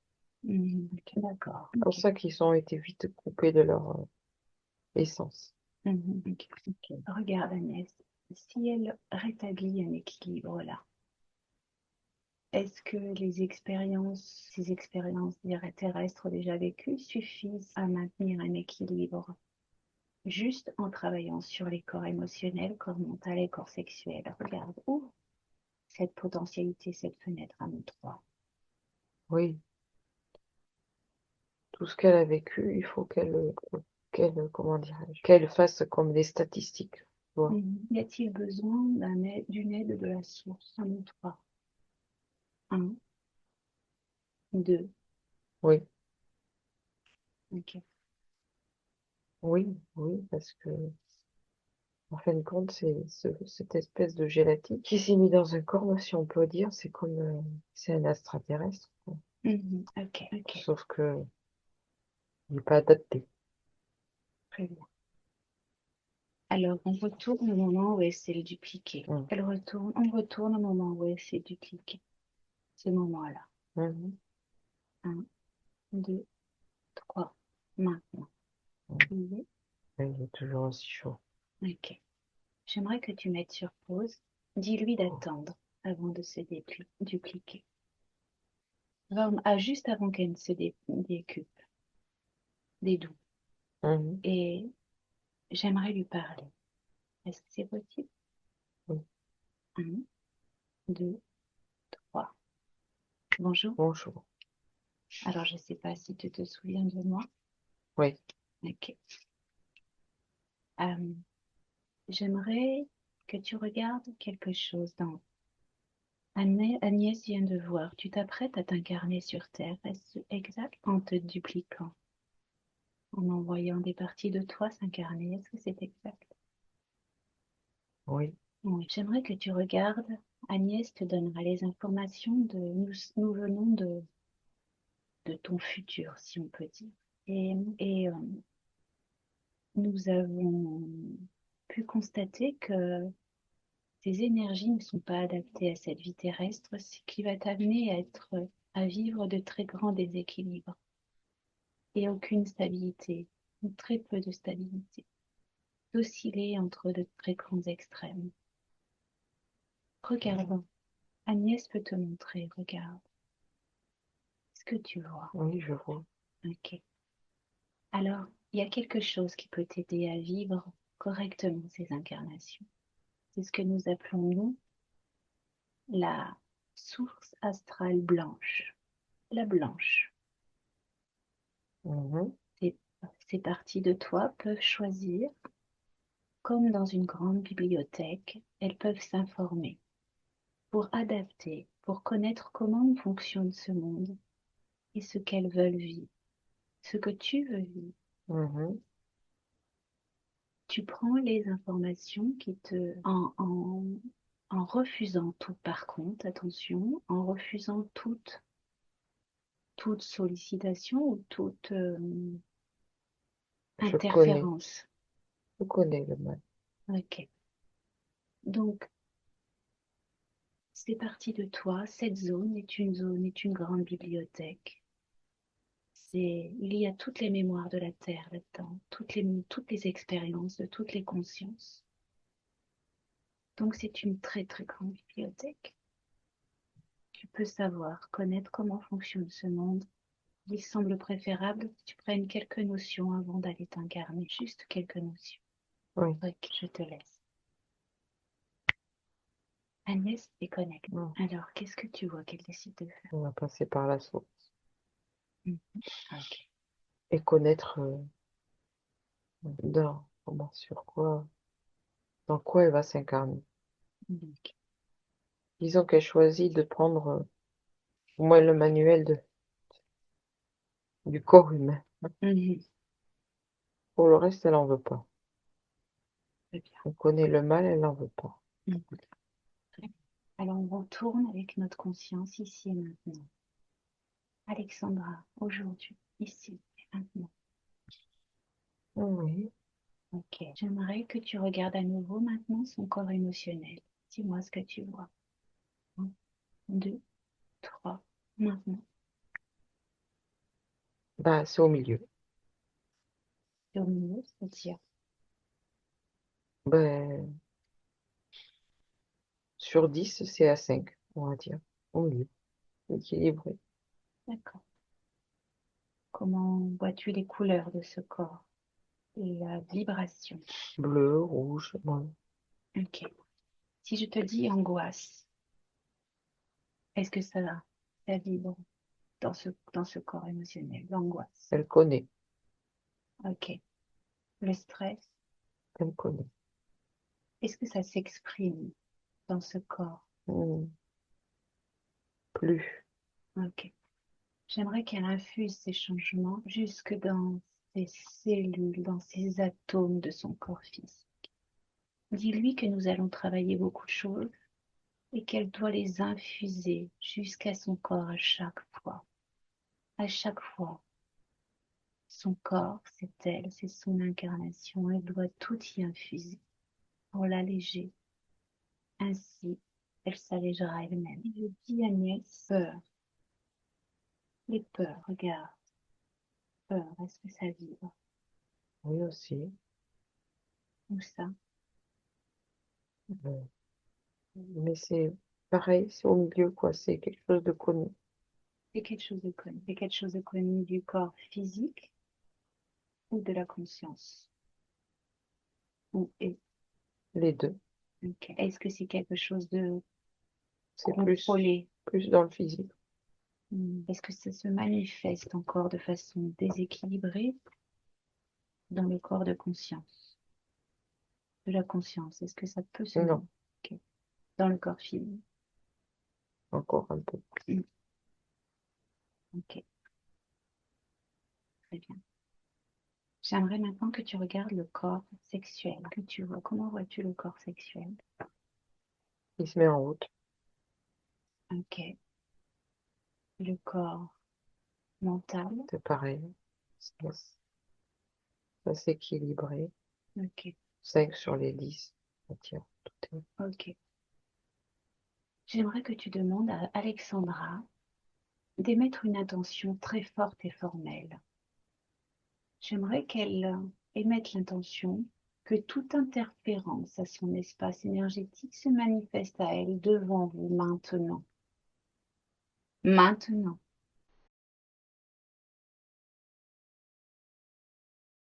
Ok, d'accord. C'est pour Ok. ça qu'ils ont été vite coupés de leur essence. Ok, ok. Regarde Agnès, si elle rétablit un équilibre là, est-ce que ces expériences je dirais, terrestres déjà vécues suffisent à maintenir un équilibre juste en travaillant sur les corps émotionnels, corps mental et corps sexuel? Regarde, ouvre cette potentialité, cette fenêtre à nous trois. Oui, tout ce qu'elle a vécu, il faut comment dirais-je, qu'elle fasse comme des statistiques. Tu vois. Y a-t-il besoin d'une aide de la source à nous trois? Un, deux, Oui, ok. oui, parce que en fin de compte, cette espèce de gélatine qui s'est mis dans un corps, si on peut dire, c'est comme c'est un extraterrestre, quoi. Ok, ok, Sauf que il n'est pas adapté. très bien. Alors, on retourne au moment où elle s'est le dupliquer. Mm. On retourne au moment où elle s'est dupliquer. Ce moment-là. Mhm. Un, deux, trois. Maintenant. Mm. Oui, Il est toujours aussi chaud. ok. J'aimerais que tu mettes sur pause. Dis-lui d'attendre avant de se dupliquer. Juste avant qu'elle ne se décupe, dédoue. Mhm. Et j'aimerais lui parler. Est-ce que c'est possible? Oui. Un, deux, trois. Bonjour. Bonjour. Alors, je ne sais pas si tu te souviens de moi. Oui. Ok. Euh, J'aimerais que tu regardes quelque chose dans... Agnès vient de voir. Tu t'apprêtes à t'incarner sur Terre. Est-ce exact? En te dupliquant, en envoyant des parties de toi s'incarner. Est-ce que c'est exact? Oui. Oui. J'aimerais que tu regardes. Agnès te donnera les informations de... Nous venons de ton futur, si on peut dire. Et nous avons pu constater que tes énergies ne sont pas adaptées à cette vie terrestre, ce qui va t'amener à vivre de très grands déséquilibres et aucune stabilité, ou très peu de stabilité, d'osciller entre de très grands extrêmes. Regarde, Agnès peut te montrer, regarde ce que tu vois. Oui, je vois. Ok. Alors, il y a quelque chose qui peut t'aider à vivre correctement ces incarnations. C'est ce que nous appelons, nous, la source astrale blanche. La blanche. Mhm. Ces, ces parties de toi peuvent choisir, comme dans une grande bibliothèque, elles peuvent s'informer pour adapter, pour connaître comment fonctionne ce monde et ce qu'elles veulent vivre, ce que tu veux vivre. Mhm. Tu prends les informations en refusant tout, par contre, attention, en refusant toute sollicitation ou toute Je connais. interférence. Je connais le mal. Ok. Donc, c'est parti de toi. Cette zone est une grande bibliothèque. Il y a toutes les mémoires de la Terre là-dedans, toutes les expériences de toutes les consciences. Donc, c'est une très, très grande bibliothèque. Tu peux savoir, connaître comment fonctionne ce monde. Il semble préférable que tu prennes quelques notions avant d'aller t'incarner. Juste quelques notions. Oui. Ok, je te laisse. Agnès déconnecte. Mm. Alors, qu'est-ce que tu vois qu'elle décide de faire? On va passer par la source. Mhm. Ok. Et connaître sur quoi, dans quoi elle va s'incarner. Donc, Disons qu'elle choisit de prendre au moins le manuel du corps humain. mhm, Pour le reste, elle n'en veut pas. très bien. On connaît le mal, elle n'en veut pas. Mhm, très bien. Alors, on retourne avec notre conscience ici et maintenant. Alexandra, aujourd'hui, ici et maintenant. Oui. Ok. J'aimerais que tu regardes à nouveau maintenant son corps émotionnel. Dis-moi ce que tu vois. Un, deux, trois. Maintenant. Bah, c'est au milieu. Et au milieu, c'est-à-dire. Ben, sur 10 c'est à 5 on va dire. Au milieu. Équilibré. D'accord. Comment vois-tu les couleurs de ce corps? La vibration. Bleu, rouge, ouais. Ok. Si je te dis angoisse, est-ce que ça vibre dans ce corps émotionnel, l'angoisse? Elle connaît. Ok. Le stress, Elle connaît. est-ce que ça s'exprime dans ce corps? Hmm. plus. Ok. J'aimerais qu'elle infuse ces changements jusque dans ses cellules, dans ses atomes de son corps physique. Dis-lui que nous allons travailler beaucoup de choses et qu'elle doit les infuser jusqu'à son corps à chaque fois. À chaque fois. Son corps, c'est elle, c'est son incarnation. Elle doit tout y infuser pour l'alléger. Ainsi, elle s'allégera elle-même. Je dis à Agnès, peur. Les peurs, regarde. Peur, est-ce que ça vibre? Oui, aussi. Où ça? Euh, Mais c'est pareil, c'est au milieu, quoi. C'est quelque chose de connu. C'est quelque chose de connu. C'est quelque chose de connu du corps physique ou de la conscience? Ou et, Les deux. ok. Est-ce que c'est quelque chose de C'est contrôlé? plus dans le physique. Est-ce que ça se manifeste encore de façon déséquilibrée dans le corps de conscience? De la conscience, est-ce que ça peut se Non, manifester dans le corps physique? encore un peu. Mm. Ok, très bien. J'aimerais maintenant que tu regardes le corps sexuel, que tu vois. Comment vois-tu le corps sexuel? Il se met en route. Ok. Le corps mental. C'est pareil. Ça, ça s'équilibrer. Ok. 5 sur les 10. Tiens, tout est... Ok. J'aimerais que tu demandes à Alexandra d'émettre une intention très forte et formelle. J'aimerais qu'elle émette l'intention que toute interférence à son espace énergétique se manifeste à elle devant vous maintenant. Maintenant.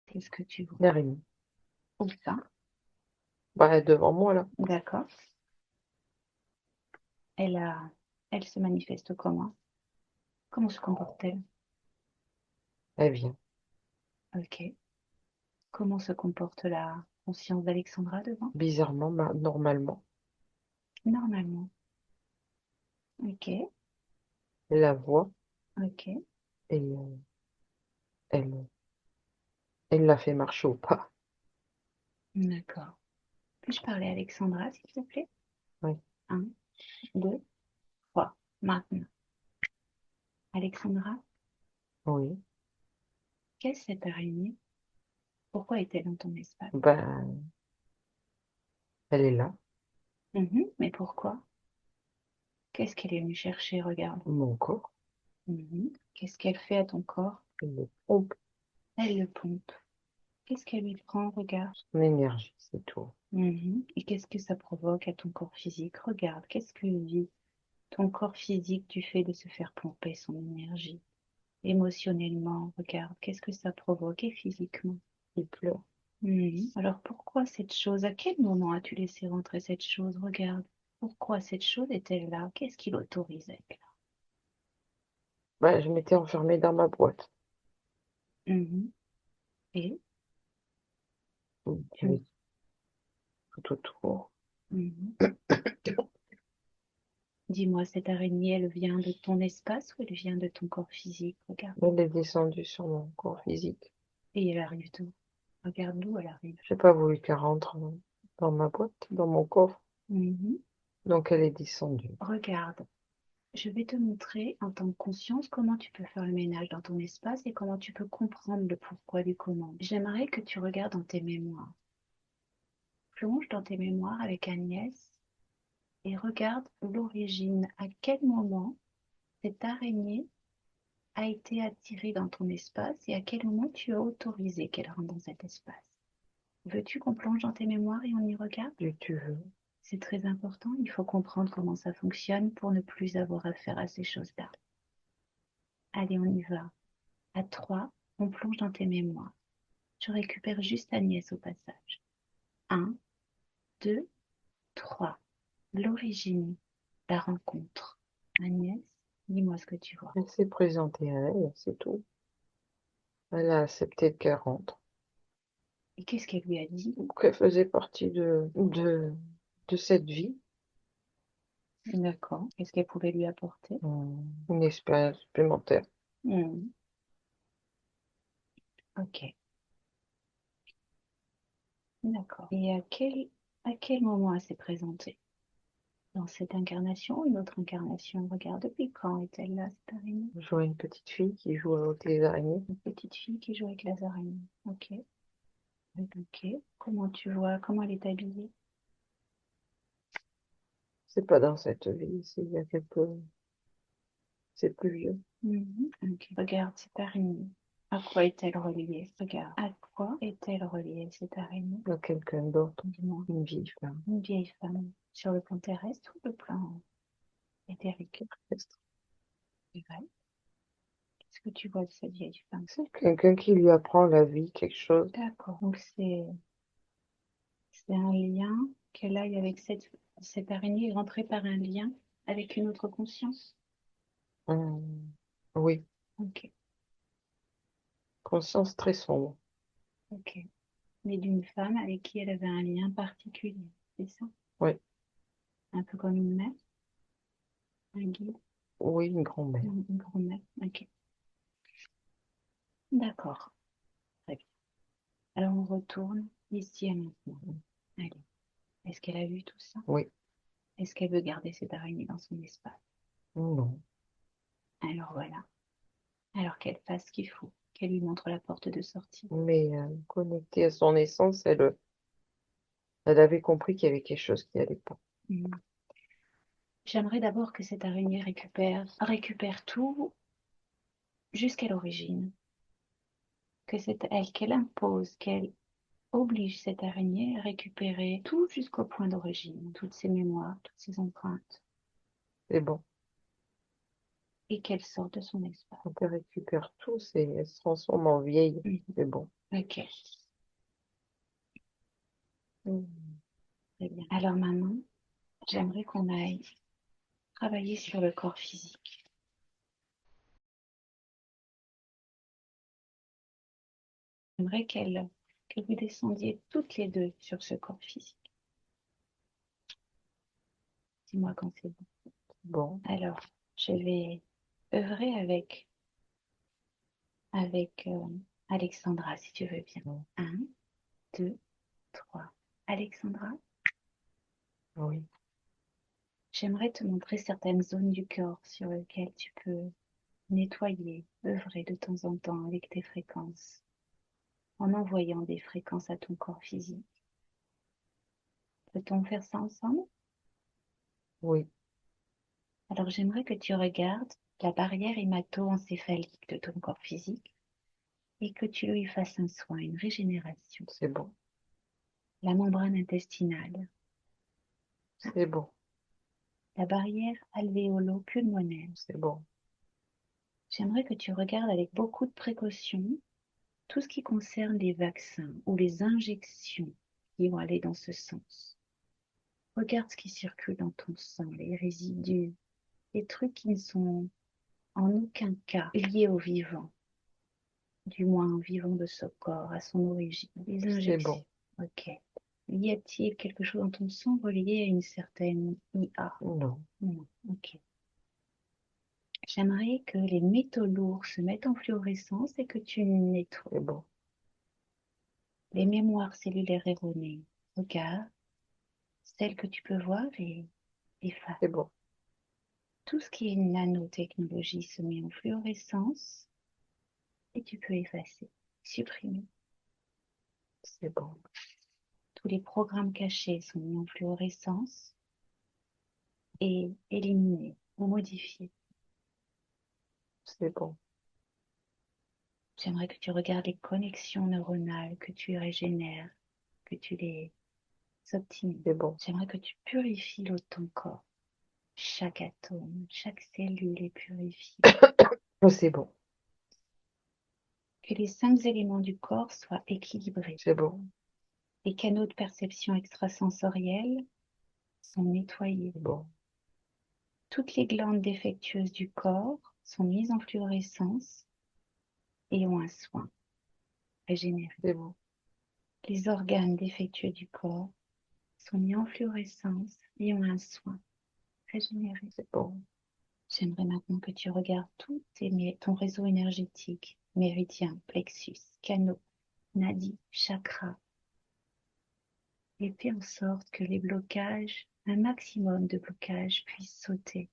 Qu'est-ce que tu vois? L'araignée. Où ça? Bah, devant moi, là. D'accord. Elle a, elle se manifeste comment? Comment se comporte-t-elle? Elle vient. Ok. Comment se comporte la conscience d'Alexandra devant? Bizarrement, normalement. Normalement. Ok. Elle la voit Ok. et elle, elle la fait marcher au pas. D'accord. Puis-je parler à Alexandra, s'il te plaît? Oui. Un, deux, trois. Maintenant. Alexandra, Oui. qu'est-ce cette araignée? Pourquoi est-elle dans ton espace? Ben, elle est là. Mais pourquoi? Qu'est-ce qu'elle est venue chercher? Regarde. Mon corps. Qu'est-ce qu'elle fait à ton corps? Elle me pompe Elle le pompe. Qu'est-ce qu'elle lui prend? Regarde. son énergie, c'est tout. Et qu'est-ce que ça provoque à ton corps physique? Regarde. Qu'est-ce que vit ton corps physique du fait de se faire pomper son énergie? Émotionnellement, regarde. Qu'est-ce que ça provoque et physiquement? Il pleure. Alors pourquoi cette chose? À quel moment as-tu laissé rentrer cette chose? Regarde. Pourquoi cette chose est-elle là? Qu'est-ce qui l'autorisait là? Ben, je m'étais enfermée dans ma boîte. Et Il y tu... avait tout autour. Mhm. Dis-moi, cette araignée, elle vient de ton espace ou elle vient de ton corps physique? Regarde. Elle est descendue sur mon corps physique. Et elle arrive d'où? Regarde d'où elle arrive. J'ai pas voulu qu'elle rentre dans ma boîte, dans mon coffre. Mhm. Donc elle est descendue. Regarde. Je vais te montrer en tant que conscience comment tu peux faire le ménage dans ton espace et comment tu peux comprendre le pourquoi du comment. J'aimerais que tu regardes dans tes mémoires. Plonge dans tes mémoires avec Agnès et regarde l'origine. À quel moment cette araignée a été attirée dans ton espace et à quel moment tu as autorisé qu'elle rentre dans cet espace. Veux-tu qu'on plonge dans tes mémoires et on y regarde? Si tu veux. C'est très important. Il faut comprendre comment ça fonctionne pour ne plus avoir affaire à ces choses-là. Allez, on y va. À 3, on plonge dans tes mémoires. Tu récupères juste Agnès au passage. 1, 2, 3. L'origine, la rencontre. Agnès, dis-moi ce que tu vois. Elle s'est présentée à elle, c'est tout. Elle a accepté qu'elle rentre. Et qu'est-ce qu'elle lui a dit? Qu'elle faisait partie de cette vie. D'accord. Qu'est-ce qu'elle pouvait lui apporter? Une expérience supplémentaire. Hmm. Ok, d'accord. Et à quel moment elle s'est présentée? Dans cette incarnation ou une autre incarnation? Regarde, depuis quand est-elle là, cette araignée? Je vois une petite fille qui joue avec les araignées. Une petite fille qui joue avec les araignées. Ok, ok. Comment tu vois, comment elle est habillée? C'est pas dans cette vie, c'est il y a quelques... C'est plus vieux. Ok. Regarde cette araignée. À quoi est-elle reliée? Regarde. À quoi est-elle reliée, cette araignée? Il y a quelqu'un d'autre, Dis-moi. une vieille femme. Une vieille femme. Sur le plan terrestre ou le plan éthérique? C'est vrai. Qu'est-ce que tu vois de cette vieille femme? C'est quelqu'un qui lui apprend la vie, quelque chose. D'accord. Donc c'est un lien qu'elle aille avec cette araignée, rentrer par un lien avec une autre conscience. Hum, Oui, Ok, conscience très sombre. ok. Mais d'une femme avec qui elle avait un lien particulier, c'est ça? Oui, Un peu comme une mère, un guide, oui, une grand-mère. une grand-mère. Ok, d'accord. Très bien. Alors on retourne ici et maintenant. Allez, est-ce qu'elle a vu tout ça? Oui, Est-ce qu'elle veut garder cette araignée dans son espace? non. Alors voilà. Alors qu'elle fasse ce qu'il faut, qu'elle lui montre la porte de sortie. Mais connectée à son essence, elle avait compris qu'il y avait quelque chose qui allait pas. Hmm. J'aimerais d'abord que cette araignée récupère tout jusqu'à l'origine, que c'est elle qu'elle impose, qu'elle oblige cette araignée à récupérer tout jusqu'au point d'origine, toutes ses mémoires, toutes ses empreintes, C'est bon. et qu'elle sorte de son espace. Quand elle récupère tout, elle se transforme en vieille. Mhm. C'est bon. Ok, Hum, très bien. Alors maintenant, j'aimerais qu'on aille travailler sur le corps physique. J'aimerais que vous descendiez toutes les deux sur ce corps physique. Dis-moi quand c'est bon. Bon, Alors, je vais œuvrer avec Alexandra, si tu veux bien. Hum, 1, 2, 3. Alexandra, oui, j'aimerais te montrer certaines zones du corps sur lesquelles tu peux nettoyer, œuvrer de temps en temps avec tes fréquences, en envoyant des fréquences à ton corps physique. Peut-on faire ça ensemble? oui, Alors, j'aimerais que tu regardes la barrière hémato-encéphalique de ton corps physique et que tu lui fasses un soin, une régénération. c'est bon. La membrane intestinale, C'est bon. la barrière alvéolo-pulmonaire. C'est bon. J'aimerais que tu regardes avec beaucoup de précaution tout ce qui concerne les vaccins ou les injections qui vont aller dans ce sens. Regarde ce qui circule dans ton sang, les résidus, les trucs qui ne sont en aucun cas liés au vivant, du moins au vivant de ce corps, à son origine. Les C'est injections. bon. Ok. Y a-t-il quelque chose dans ton sang relié à une certaine IA? Non, Non. Ok. J'aimerais que les métaux lourds se mettent en fluorescence et que tu nettoies. c'est bon. Les mémoires cellulaires erronées. Regarde, celles que tu peux voir et efface. C'est bon. Tout ce qui est nanotechnologie se met en fluorescence et tu peux effacer, supprimer. C'est bon. Tous les programmes cachés sont mis en fluorescence et éliminés ou modifiés. C'est bon. J'aimerais que tu regardes les connexions neuronales, que tu régénères, que tu les optimises. C'est bon. J'aimerais que tu purifies l'eau de ton corps. Chaque atome, chaque cellule est purifiée. C'est bon. Que les 5 éléments du corps soient équilibrés. C'est bon. Les canaux de perception extrasensorielle sont nettoyés. C'est bon. Toutes les glandes défectueuses du corps sont mises en fluorescence et ont un soin régénéré. C'est bon. Les organes défectueux du corps sont mis en fluorescence et ont un soin régénéré. C'est bon. J'aimerais maintenant que tu regardes ton réseau énergétique, méridien, plexus, canaux, nadis, chakras, et fais en sorte que les blocages, un maximum de blocages puissent sauter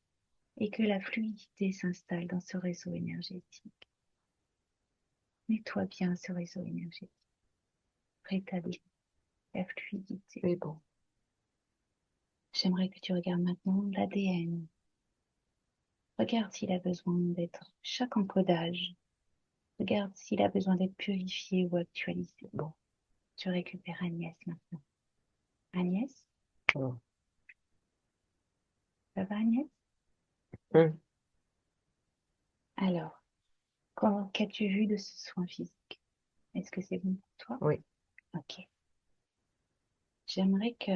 et que la fluidité s'installe dans ce réseau énergétique. Nettoie bien ce réseau énergétique. Rétablis la fluidité. C'est bon. J'aimerais que tu regardes maintenant l'ADN. Regarde s'il a besoin d'être chaque encodage. Regarde s'il a besoin d'être purifié ou actualisé. Bon. Tu récupères Agnès maintenant. Agnès, Alors. ça va Agnès? Hum, Alors, qu'as-tu vu de ce soin physique? Est-ce que c'est bon pour toi? Oui. Ok. J'aimerais que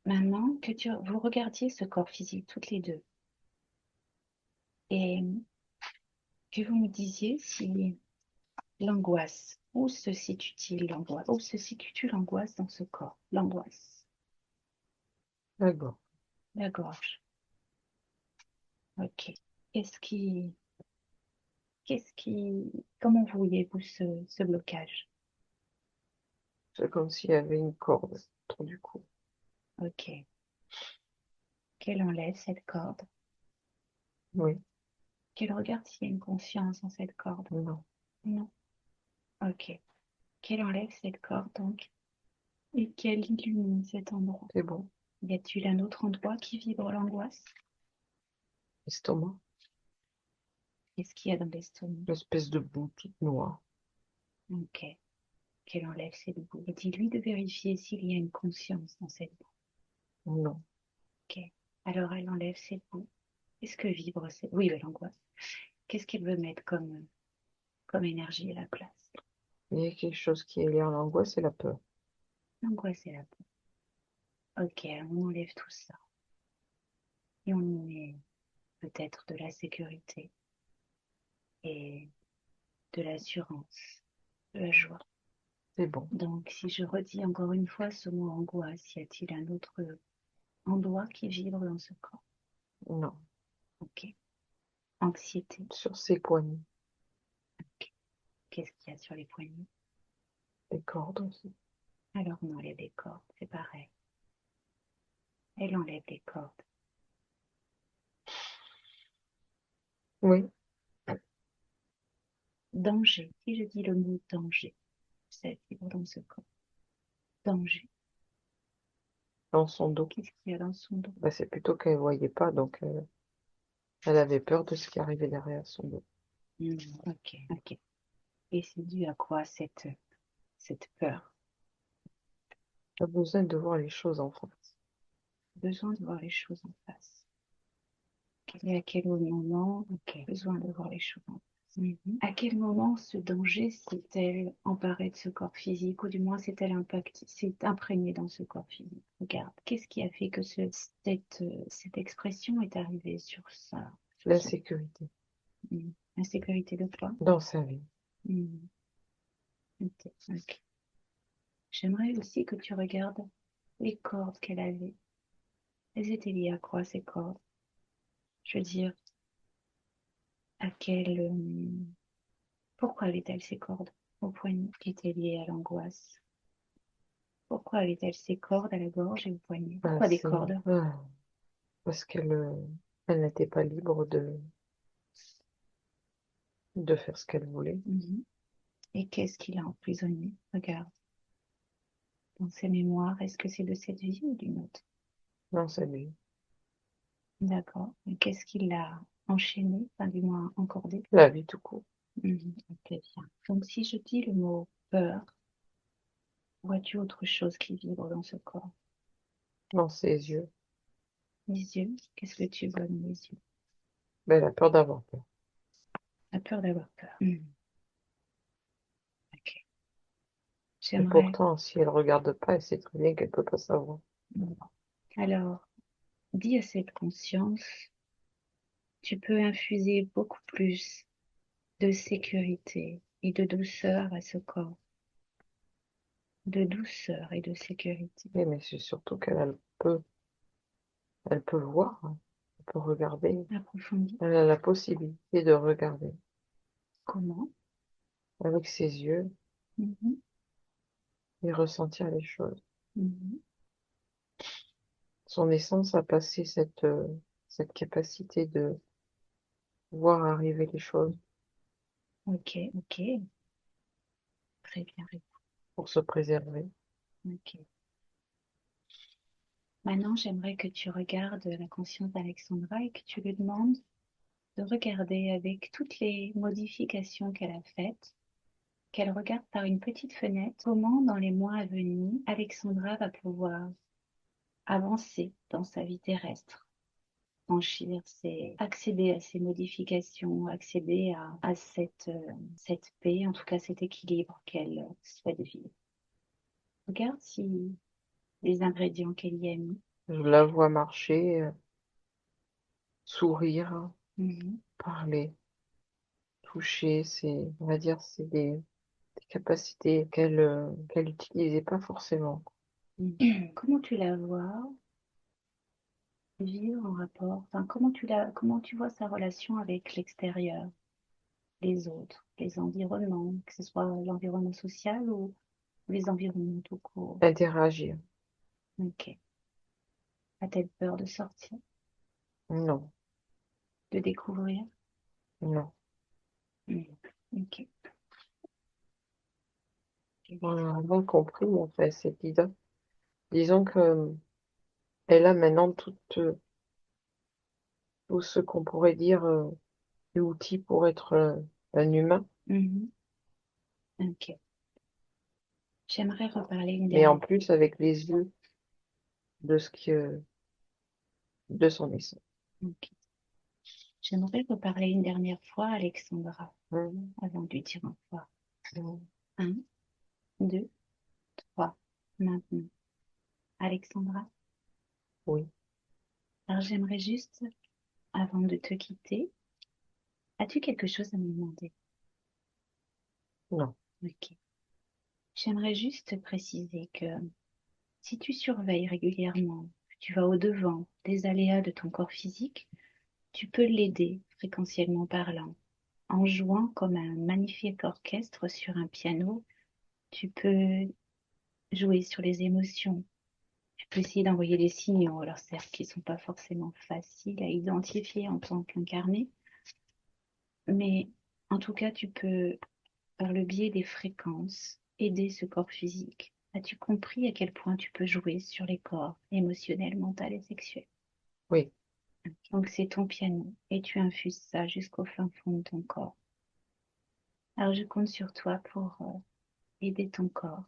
maintenant que vous regardiez ce corps physique toutes les deux et que vous me disiez si l'angoisse, où se situe-t-il l'angoisse? Où se situe l'angoisse dans ce corps? L'angoisse, D'accord. la gorge. Ok. Qu'est-ce qui, comment voyez-vous ce blocage? C'est comme s'il y avait une corde autour du cou. Ok. Qu'elle enlève cette corde. Oui. Qu'elle regarde s'il y a une conscience dans cette corde. Non. Non. Ok. Qu'elle enlève cette corde donc et qu'elle illumine cet endroit. C'est bon. Y a-t-il un autre endroit qui vibre l'angoisse? Estomac. Qu'est-ce qu'il y a dans l'estomac? Une espèce de boue toute noire. Ok. Qu'elle enlève cette boue. Et dis-lui de vérifier s'il y a une conscience dans cette boue. Non. Ok. Alors elle enlève cette boue. Qu'est-ce que vibre cette... Oui, l'angoisse. Qu'est-ce qu'elle veut mettre comme énergie à la place? Il y a quelque chose qui est lié à l'angoisse et la peur. L'angoisse et la boue. Ok, on enlève tout ça. Et on y met peut-être de la sécurité et de l'assurance, de la joie. C'est bon. Donc, si je redis encore une fois ce mot angoisse, y a-t-il un autre endroit qui vibre dans ce corps? Non. Ok. Anxiété. Sur ses poignets. Ok. Qu'est-ce qu'il y a sur les poignets? Les cordes aussi. Alors, on enlève les cordes, c'est pareil. Elle enlève les cordes. Oui. Danger. Si je dis le mot danger, ça vibre dans ce corps. Danger. Dans son dos. Qu'est-ce qu'il y a dans son dos? Bah, c'est plutôt qu'elle ne voyait pas, donc elle avait peur de ce qui arrivait derrière son dos. Ok, ok. Et c'est dû à quoi cette peur? Elle a besoin de voir les choses en face. Besoin de voir les choses en face. Et à quel moment, ok, besoin de voir les choses en face. À quel moment ce danger s'est-elle emparée de ce corps physique, ou du moins s'est-elle s'est imprégné dans ce corps physique? Regarde, qu'est-ce qui a fait que cette expression est arrivée sur ça, sur son L'insécurité insécurité de quoi? dans sa vie. Mhm. Ok, ok. J'aimerais aussi que tu regardes les cordes qu'elle avait. Elles étaient liées à quoi ces cordes? Je veux dire, à quel pourquoi avait-elle ces cordes au poignet qui étaient liées à l'angoisse? Pourquoi avait-elle ces cordes à la gorge et au poignet? Ah, Pourquoi des cordes? parce qu'elle elle n'était pas libre de faire ce qu'elle voulait Mhm. Et qu'est-ce qui l'a emprisonnée? Regarde, dans ses mémoires, est-ce que c'est de cette vie ou d'une autre? dans sa vie. D'accord. Et qu'est-ce qui l'a enchaînée, enfin du moins encordée? La vie tout court. Ok, bien. Donc si je dis le mot peur, vois-tu autre chose qui vibre dans ce corps? Dans ses yeux. Les yeux, qu'est-ce que tu vois dans les yeux? Ben, elle a peur d'avoir peur. La peur d'avoir peur. Ok. Et J'aimerais. pourtant, si elle regarde pas, elle sait très bien qu'elle peut pas savoir. Alors, dis à cette conscience, tu peux infuser beaucoup plus de sécurité et de douceur à ce corps. De douceur et de sécurité. Mais c'est surtout qu'elle a le peu Elle peut voir, elle peut regarder. approfondie. Elle a la possibilité de regarder Comment? avec ses yeux Mhm, et ressentir les choses. mhm. Son essence a passé cette capacité de voir arriver les choses Ok, ok. Très bien. pour se préserver. Ok. Maintenant, j'aimerais que tu regardes la conscience d'Alexandra et que tu lui demandes de regarder avec toutes les modifications qu'elle a faites, qu'elle regarde par une petite fenêtre comment dans les mois à venir, Alexandra va pouvoir avancer dans sa vie terrestre, accéder à ces modifications, accéder à cette paix, en tout cas cet équilibre qu'elle souhaite vivre. Regarde si les ingrédients qu'elle y a mis. Je la vois marcher, sourire, Mhm. parler, toucher. On va dire, c'est des capacités qu'elle n'utilisait pas forcément. Mhm. Comment tu la vois vivre en rapport, enfin, comment tu vois sa relation avec l'extérieur, les autres, les environnements, que ce soit l'environnement social ou les environnements tout court. Interagir. Ok. A-t-elle peur de sortir, Non, de découvrir? non. Mhm. Ok. On a bien compris, en fait, cette idée. Disons que elle a maintenant tout ce qu'on pourrait dire l'outil pour être un humain, Mhm. Ok. J'aimerais reparler une mais en dernière. plus avec les yeux de de son essence. Ok. J'aimerais reparler une dernière fois à Alexandra Mhm. avant de lui dire au revoir. Mhm. Un, deux, trois. Maintenant. Alexandra. Oui, Alors j'aimerais juste, avant de te quitter, as-tu quelque chose à me demander? non, Ok. J'aimerais juste préciser que si tu surveilles régulièrement, que tu vas au-devant des aléas de ton corps physique, tu peux l'aider, fréquentiellement parlant, en jouant comme un magnifique orchestre sur un piano. Tu peux jouer sur les émotions. Tu peux essayer d'envoyer des signaux, alors certes qui ne sont pas forcément faciles à identifier en tant qu'incarné, mais en tout cas, tu peux par le biais des fréquences, aider ce corps physique. As-tu compris à quel point tu peux jouer sur les corps émotionnels, mental et sexuel? oui, Donc c'est ton piano et tu infuses ça jusqu'au fin fond de ton corps. Alors je compte sur toi pour aider ton corps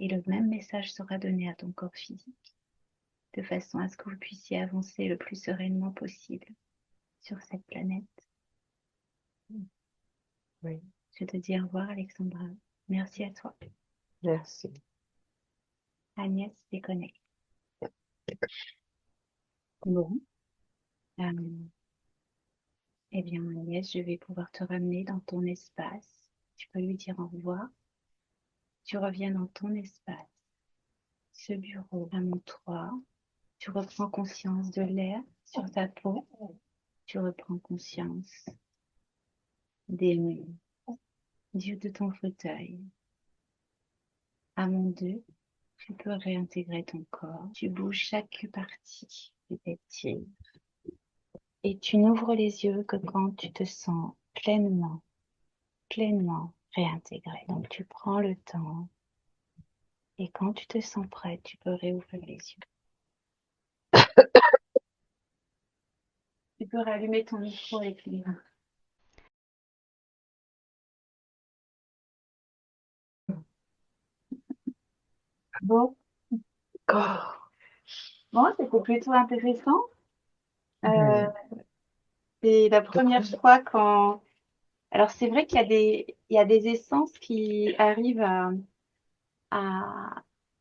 et le même message sera donné à ton corps physique de façon à ce que vous puissiez avancer le plus sereinement possible sur cette planète. oui, Je te dis au revoir Alexandra. Merci à toi. merci. Agnès déconnecte. Bon. Euh, Eh bien, Agnès, je vais pouvoir te ramener dans ton espace. Tu peux lui dire au revoir. Tu reviens dans ton espace, ce bureau à mon toit. Tu reprends conscience de l'air sur ta peau. Tu reprends conscience des murs, de ton fauteuil. À mon deux, tu peux réintégrer ton corps. Tu bouges chaque partie de tes pieds. Et tu n'ouvres les yeux que quand tu te sens pleinement réintégré. Donc tu prends le temps. Et quand tu te sens prêt, tu peux réouvrir les yeux. Tu peux rallumer ton micro avec lui. Bon, Oh, bon, c'était plutôt intéressant. Euh, mhm. c'est la première fois quand... Alors c'est vrai qu'il y a il y a des essences qui arrivent à-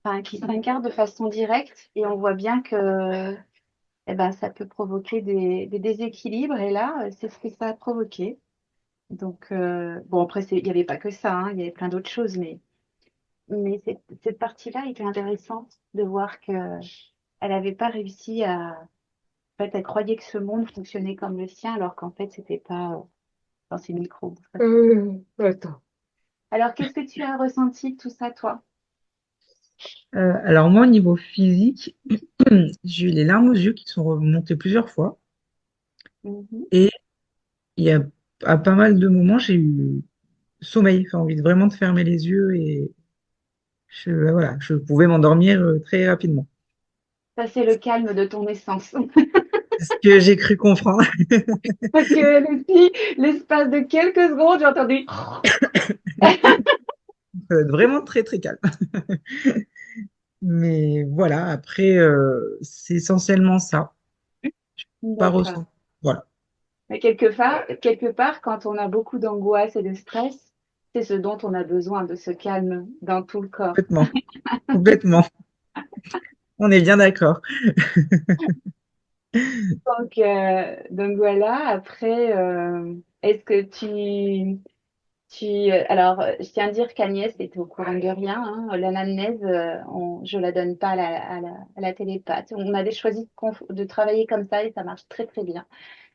enfin, qui s'incarnent de façon directe et on voit bien que eh ben, ça peut provoquer des déséquilibres et là, c'est ce que ça a provoqué. Donc, bon, après, il n'y avait pas que ça, hein, il y avait plein d'autres choses, mais cette partie-là était intéressante de voir que elle n'avait pas réussi fait, elle croyait que ce monde fonctionnait comme le sien, alors qu'en fait, c'était pas dans ces micros. Attends. Alors, qu'est-ce que tu as ressenti de tout ça, toi? Alors moi, au niveau physique, j'ai eu les larmes aux yeux qui sont remontées plusieurs fois. Mhm. Et il y a à pas mal de moments, j'ai eu sommeil, enfin, envie de vraiment de fermer les yeux et voilà, je pouvais m'endormir très rapidement. Ça, c'est le calme de ton essence. C'est ce que j'ai cru comprendre. Parce que depuis l'espace de quelques secondes, j'ai entendu. Ça va être vraiment très très calme. Mais voilà, après, c'est essentiellement ça. Pas D'accord. ressenti. Voilà, Mais quelque part, quand on a beaucoup d'angoisse et de stress, c'est ce dont on a besoin, de ce calme dans tout le corps. complètement, complètement. On est bien d'accord. Donc voilà, après, est-ce que alors, je tiens à dire qu'Agnès était au courant de rien, hein. L'anamnèse, je la donne pas à la télépathe. On avait choisi de travailler comme ça et ça marche très très bien.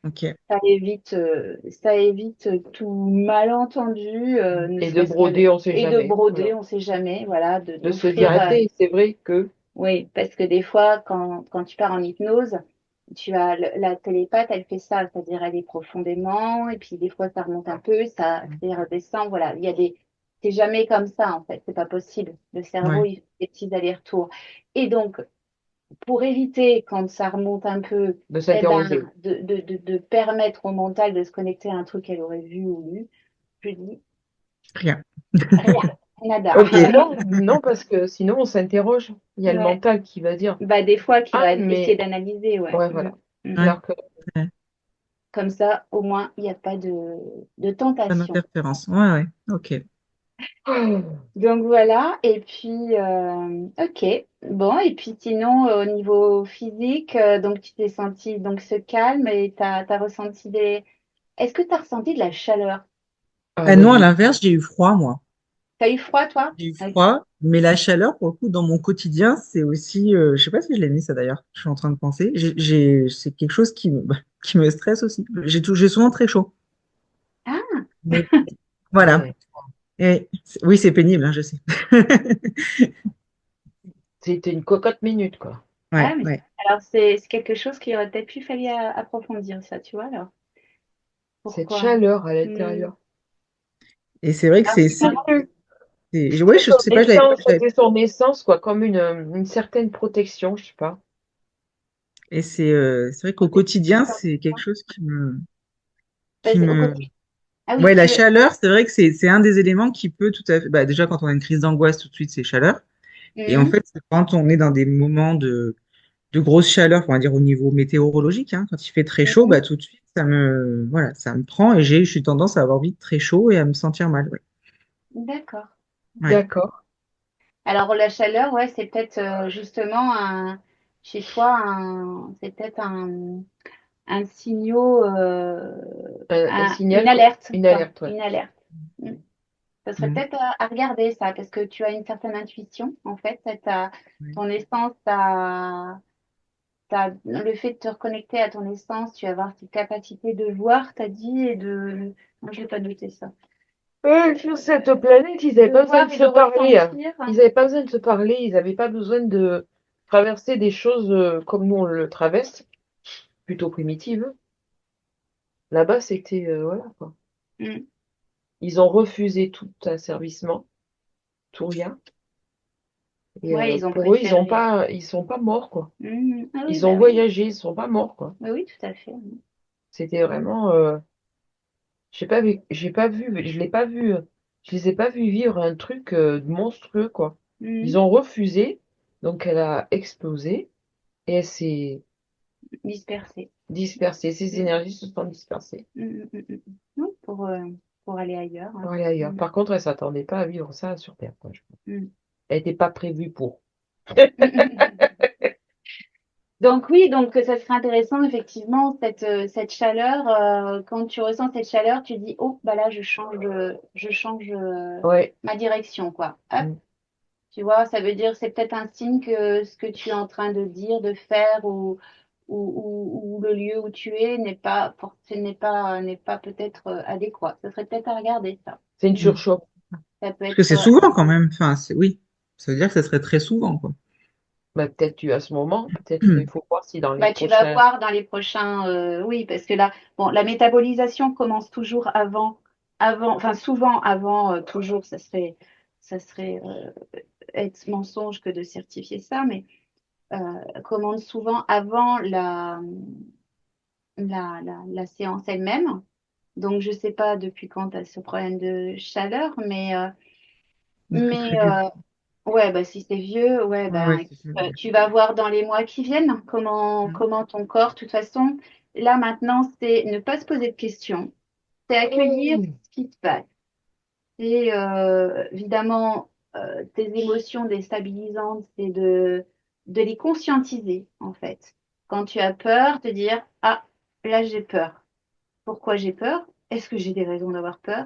Ok. Ça évite tout malentendu, ne Et de serait-ce que broder, on sait et de jamais. broder, Voilà. on sait jamais, voilà, De se d'offrir. dire, ah, c'est vrai que. Oui, parce que des fois, quand tu pars en hypnose, tu as la télépathe, elle fait ça, c'est-à-dire elle est profondément, et puis des fois ça remonte un peu, ça redescend, voilà. C'est jamais comme ça en fait, c'est pas possible. Le cerveau, Ouais, il fait des petits allers-retours. Et donc, pour éviter quand ça remonte un peu, De eh ben, s'interroger. de permettre au mental de se connecter à un truc qu'elle aurait vu ou lu, je dis rien. rien, nada. Ok, Non, non, parce que sinon on s'interroge. Il y a le Ouais. mental qui va dire, Bah, des fois, qui ah, va essayer mais. d'analyser, ouais. Ouais, Mm. voilà. Mm. ouais, Alors que. ouais. Comme ça, au moins, il n'y a pas de Pas tentation. d'interférence. Ouais, ouais, ok. Donc voilà, et puis, ok. Bon, et puis sinon, au niveau physique, donc tu t'es senti donc ce calme et t'as ressenti des... Est-ce que tu as ressenti de la chaleur? Ah, Ah bah, non, à du l'inverse, j'ai eu froid, moi. T'as eu froid, toi? J'ai eu Ok. froid, mais la chaleur, pour le coup, dans mon quotidien, c'est aussi, je sais pas si je l'ai mis ça d'ailleurs, je suis en train de penser, c'est quelque chose qui me stresse aussi. J'ai souvent très chaud. Ah, Mais Ah voilà. ouais. Et oui, c'est pénible, hein, je sais. C'était une cocotte minute, quoi. ah, Ouais, mais ouais. alors c'est quelque chose qui aurait peut-être pu falloir approfondir, ça, tu vois, alors. Cette Pourquoi? chaleur à Hmm. l'intérieur. Et c'est vrai que Alors, finalement, ouais, je sais pas, C'était son essence, quoi, comme une certaine protection, je sais pas. et c'est vrai qu'au quotidien, c'est quelque chose qui au me, côté... Ah oui, ouais, la chaleur, c'est vrai que c'est un des éléments qui peut tout à fait, bah, déjà, quand on a une crise d'angoisse, tout de suite, c'est chaleur. Et en Mhm. fait, c'est quand on est dans des moments de grosse chaleur, on va dire au niveau météorologique, hein, quand il fait très chaud, Mhm. bah, tout de suite, voilà, ça me prend et je suis tendance à avoir vite très chaud et à me sentir mal. Ouais. D'accord. Ouais. D'accord. Alors la chaleur, ouais, c'est peut-être justement chez toi, c'est peut-être un signaux, Un une signal, alerte, une quoi, alerte, ouais. une alerte. Mm. Ça serait Mhm. peut-être à regarder ça, parce que tu as une certaine intuition, en fait, Ouais. ton essence, le fait de te reconnecter à ton essence, tu vas avoir cette capacité de voir, t'as dit, et de, non, je vais pas noter ça, Sur cette planète, ils n'avaient de pas besoin voir de et se de parler, hein. ressentir. Ils n'avaient pas besoin de se parler, ils n'avaient pas besoin de traverser des choses comme nous on le traverse, plutôt primitives. Là-bas, c'était, voilà, quoi. Mm. Ils ont refusé tout asservissement, tout rien. Et Ouais, ils ont pour eux, préféré. ils sont pas morts, quoi. Ah oui, Ils bah ont oui. voyagé, ils sont pas morts, quoi. Oui, oui, tout à fait. C'était vraiment, j'ai pas vu, je l'ai pas vu, je les ai pas vus vivre un truc monstrueux, quoi. Ils Mhm. ont refusé, donc elle a explosé et elle s'est Dispersé. dispersée. Ces Mm. énergies se sont dispersées Oui, pour aller ailleurs, pour hein. aller ailleurs. Mm. Par contre, elle s'attendait pas à vivre ça sur Terre, quoi, je pense. Mm. Elle n'était pas prévue pour. Donc oui, donc ça serait intéressant effectivement cette chaleur. Quand tu ressens cette chaleur, tu dis oh bah là je change Ouais. ma direction quoi. Hop, Mm. tu vois, ça veut dire c'est peut-être un signe que ce que tu es en train de dire, de faire ou le lieu où tu es n'est pas peut-être adéquat. Ça serait peut-être à regarder ça. C'est une Mm. surchauffe. Ça peut Parce que être c'est souvent quand même. Enfin, oui. Ça veut dire que ça serait très souvent, quoi. Bah, peut-être tu as ce moment, peut-être qu'il faut voir si dans les bah, tu vas prochains. voir dans les prochains, oui, parce que là, bon, la métabolisation commence toujours enfin souvent avant, toujours, ça serait être mensonge que de certifier ça, mais commence souvent avant la séance elle-même. Donc, je sais pas depuis quand tu as ce problème de chaleur, Très très mais vieux. ouais, bah, si c'est vieux, ouais, Ouais, bah, ouais, c'est sûr. tu vas voir dans les mois qui viennent Mm. comment ton corps, de toute façon, là maintenant, c'est ne pas se poser de questions, c'est accueillir ce qui se passe. Et évidemment, tes émotions déstabilisantes, c'est de les conscientiser, en fait. Quand tu as peur, te dire, ah, là j'ai peur. Pourquoi j'ai peur? Est-ce que j'ai des raisons d'avoir peur?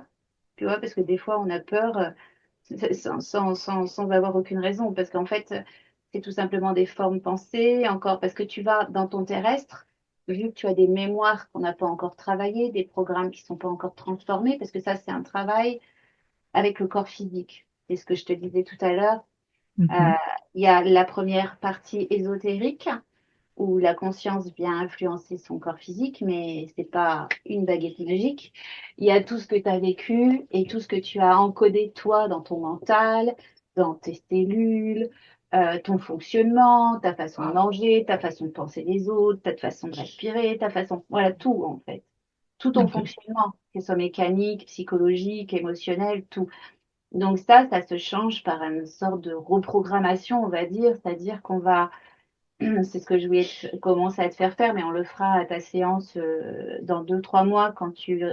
Tu vois, parce que des fois, on a peur sans avoir aucune raison, parce qu'en fait, c'est tout simplement des formes pensées, encore parce que tu vas dans ton terrestre, vu que tu as des mémoires qu'on n'a pas encore travaillées, des programmes qui ne sont pas encore transformés, parce que ça, c'est un travail avec le corps physique. C'est ce que je te disais tout à l'heure. Euh, Mhm. Il y a la première partie ésotérique, où la conscience vient influencer son corps physique, mais c'est pas une baguette magique. Il y a tout ce que tu as vécu et tout ce que tu as encodé toi dans ton mental, dans tes cellules, ton fonctionnement, ta façon de manger, ta façon de penser les autres, ta façon de respirer, ta façon, voilà tout en fait. Tout ton Ok. fonctionnement, que ce soit mécanique, psychologique, émotionnel, tout. Donc ça se change par une sorte de reprogrammation, on va dire, c'est-à-dire qu'on va c'est ce que je voulais commencer à te faire faire, mais on le fera à ta séance dans 2, 3 mois quand tu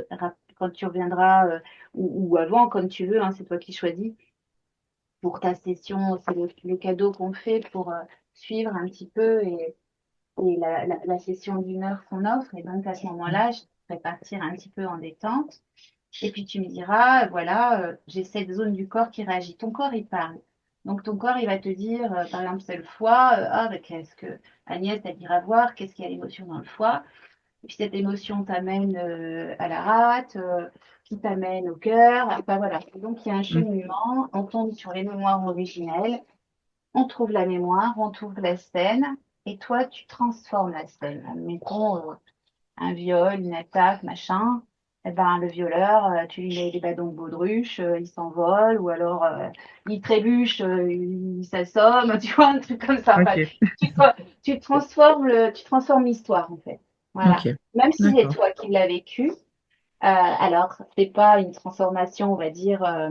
reviendras ou avant, comme tu veux, hein, c'est toi qui choisis. Pour ta session, c'est le cadeau qu'on fait pour suivre un petit peu et la session d'1 heure qu'on offre. Et donc à ce moment-là, je te ferai partir un petit peu en détente. Et puis tu me diras, voilà, j'ai cette zone du corps qui réagit. Ton corps, il parle. Donc ton corps, il va te dire, par exemple, c'est le foie. Ah, bah, qu'est-ce que Agnès, elle ira voir, qu'est-ce qu'il y a l'émotion dans le foie. Et puis cette émotion t'amène à la rate, qui t'amène au cœur. Enfin voilà. Donc il y a un Mm. cheminement. On tombe sur les mémoires originelles. On trouve la mémoire, on trouve la scène. Et toi, tu transformes la scène. Mettons, un viol, une attaque, machin, eh ben, le violeur, tu lui mets des bâtons de baudruche, il s'envole, ou alors il trébuche, il s'assomme, tu vois, un truc comme ça. Enfin, Ok. tu transformes l'histoire, en fait. Voilà. Ok. Même si c'est D'accord. toi qui l'as vécu, alors c'est pas une transformation, on va dire,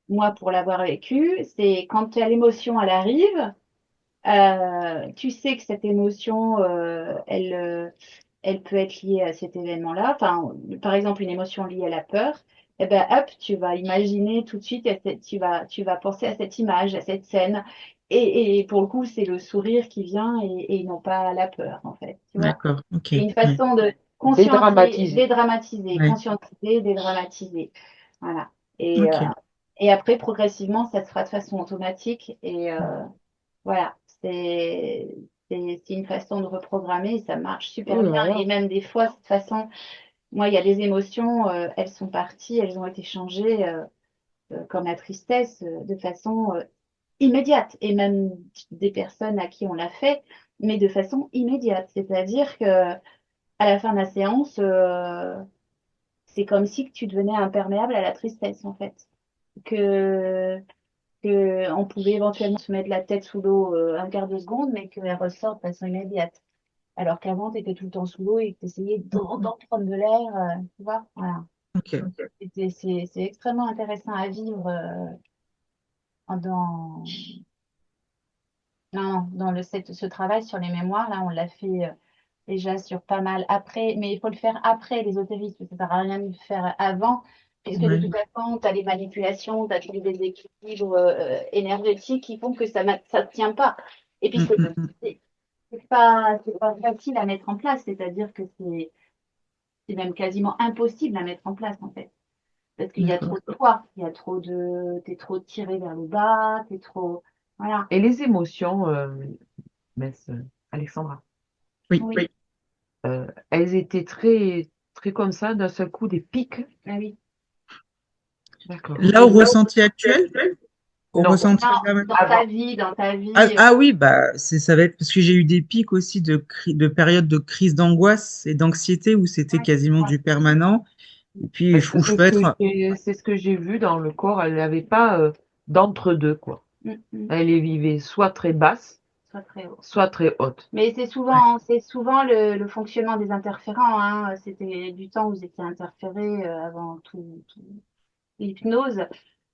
moi pour l'avoir vécu, c'est quand l'émotion elle arrive, tu sais que cette émotion, elle peut être liée à cet événement-là. Enfin, par exemple, une émotion liée à la peur. Eh ben, hop, tu vas imaginer tout de suite, tu vas penser à cette image, à cette scène. Et pour le coup, c'est le sourire qui vient et non pas la peur, en fait. Tu vois? D'accord. Ok. C'est une Ouais. façon de conscientiser, Dédramatiser. dédramatiser, Ouais. conscientiser, dédramatiser. Voilà. Et, Ok. et après, progressivement, ça se fera de façon automatique. Et voilà. C'est une façon de reprogrammer et ça marche Oh super bien. là là. Et même des fois, de toute façon, moi, il y a des émotions, elles sont parties, elles ont été changées, comme la tristesse, de façon immédiate. Et même des personnes à qui on l'a fait, mais de façon immédiate. C'est-à-dire que à la fin de la séance, c'est comme si que tu devenais imperméable à la tristesse, en fait. Que, que on pouvait éventuellement se mettre la tête sous l'eau un quart de seconde, mais qu'elle ressort de façon immédiate. Alors qu'avant, tu étais tout le temps sous l'eau et que tu essayais d'en prendre de l'air, tu vois. Voilà. Ok. C'est extrêmement intéressant à vivre dans, non, dans ce travail sur les mémoires. Là, on l'a fait déjà sur pas mal après, mais il faut le faire après l'ésotérisme. Ça ne sert à rien de le faire avant, puisque de Ouais. toute façon, tu as les manipulations, tu as tous les déséquilibres énergétiques qui font que ça ne tient pas. Et puis, Mm, mm, mm. c'est c'est pas facile à mettre en place, c'est-à-dire que c'est même quasiment impossible à mettre en place, en fait. Parce qu'il y a trop D'accord. de poids, il y a trop t'es trop tiré vers le bas, t'es trop, voilà. Et les émotions, Alexandra. Oui. Oui. Elles étaient très, très comme ça, d'un seul coup, des pics. Ah oui. D'accord. Là, au ressenti actuel, au Non. ressenti Non, là maintenant. dans ta Ah, vie, ah oui, bah ça va être parce que j'ai eu des pics aussi de périodes de crise d'angoisse et d'anxiété où c'était ouais, quasiment ouais. du permanent. Et puis Parce que où je c'est peux ce que être. c'est ce que j'ai vu dans le corps. Elle n'avait pas d'entre-deux, quoi. Mm, mm. Elle les vivait soit très basse, Soit très haut. soit très haute. Mais Ouais. c'est souvent le fonctionnement des interférents, hein. C'était du temps où vous étiez interférés avant tout l'hypnose.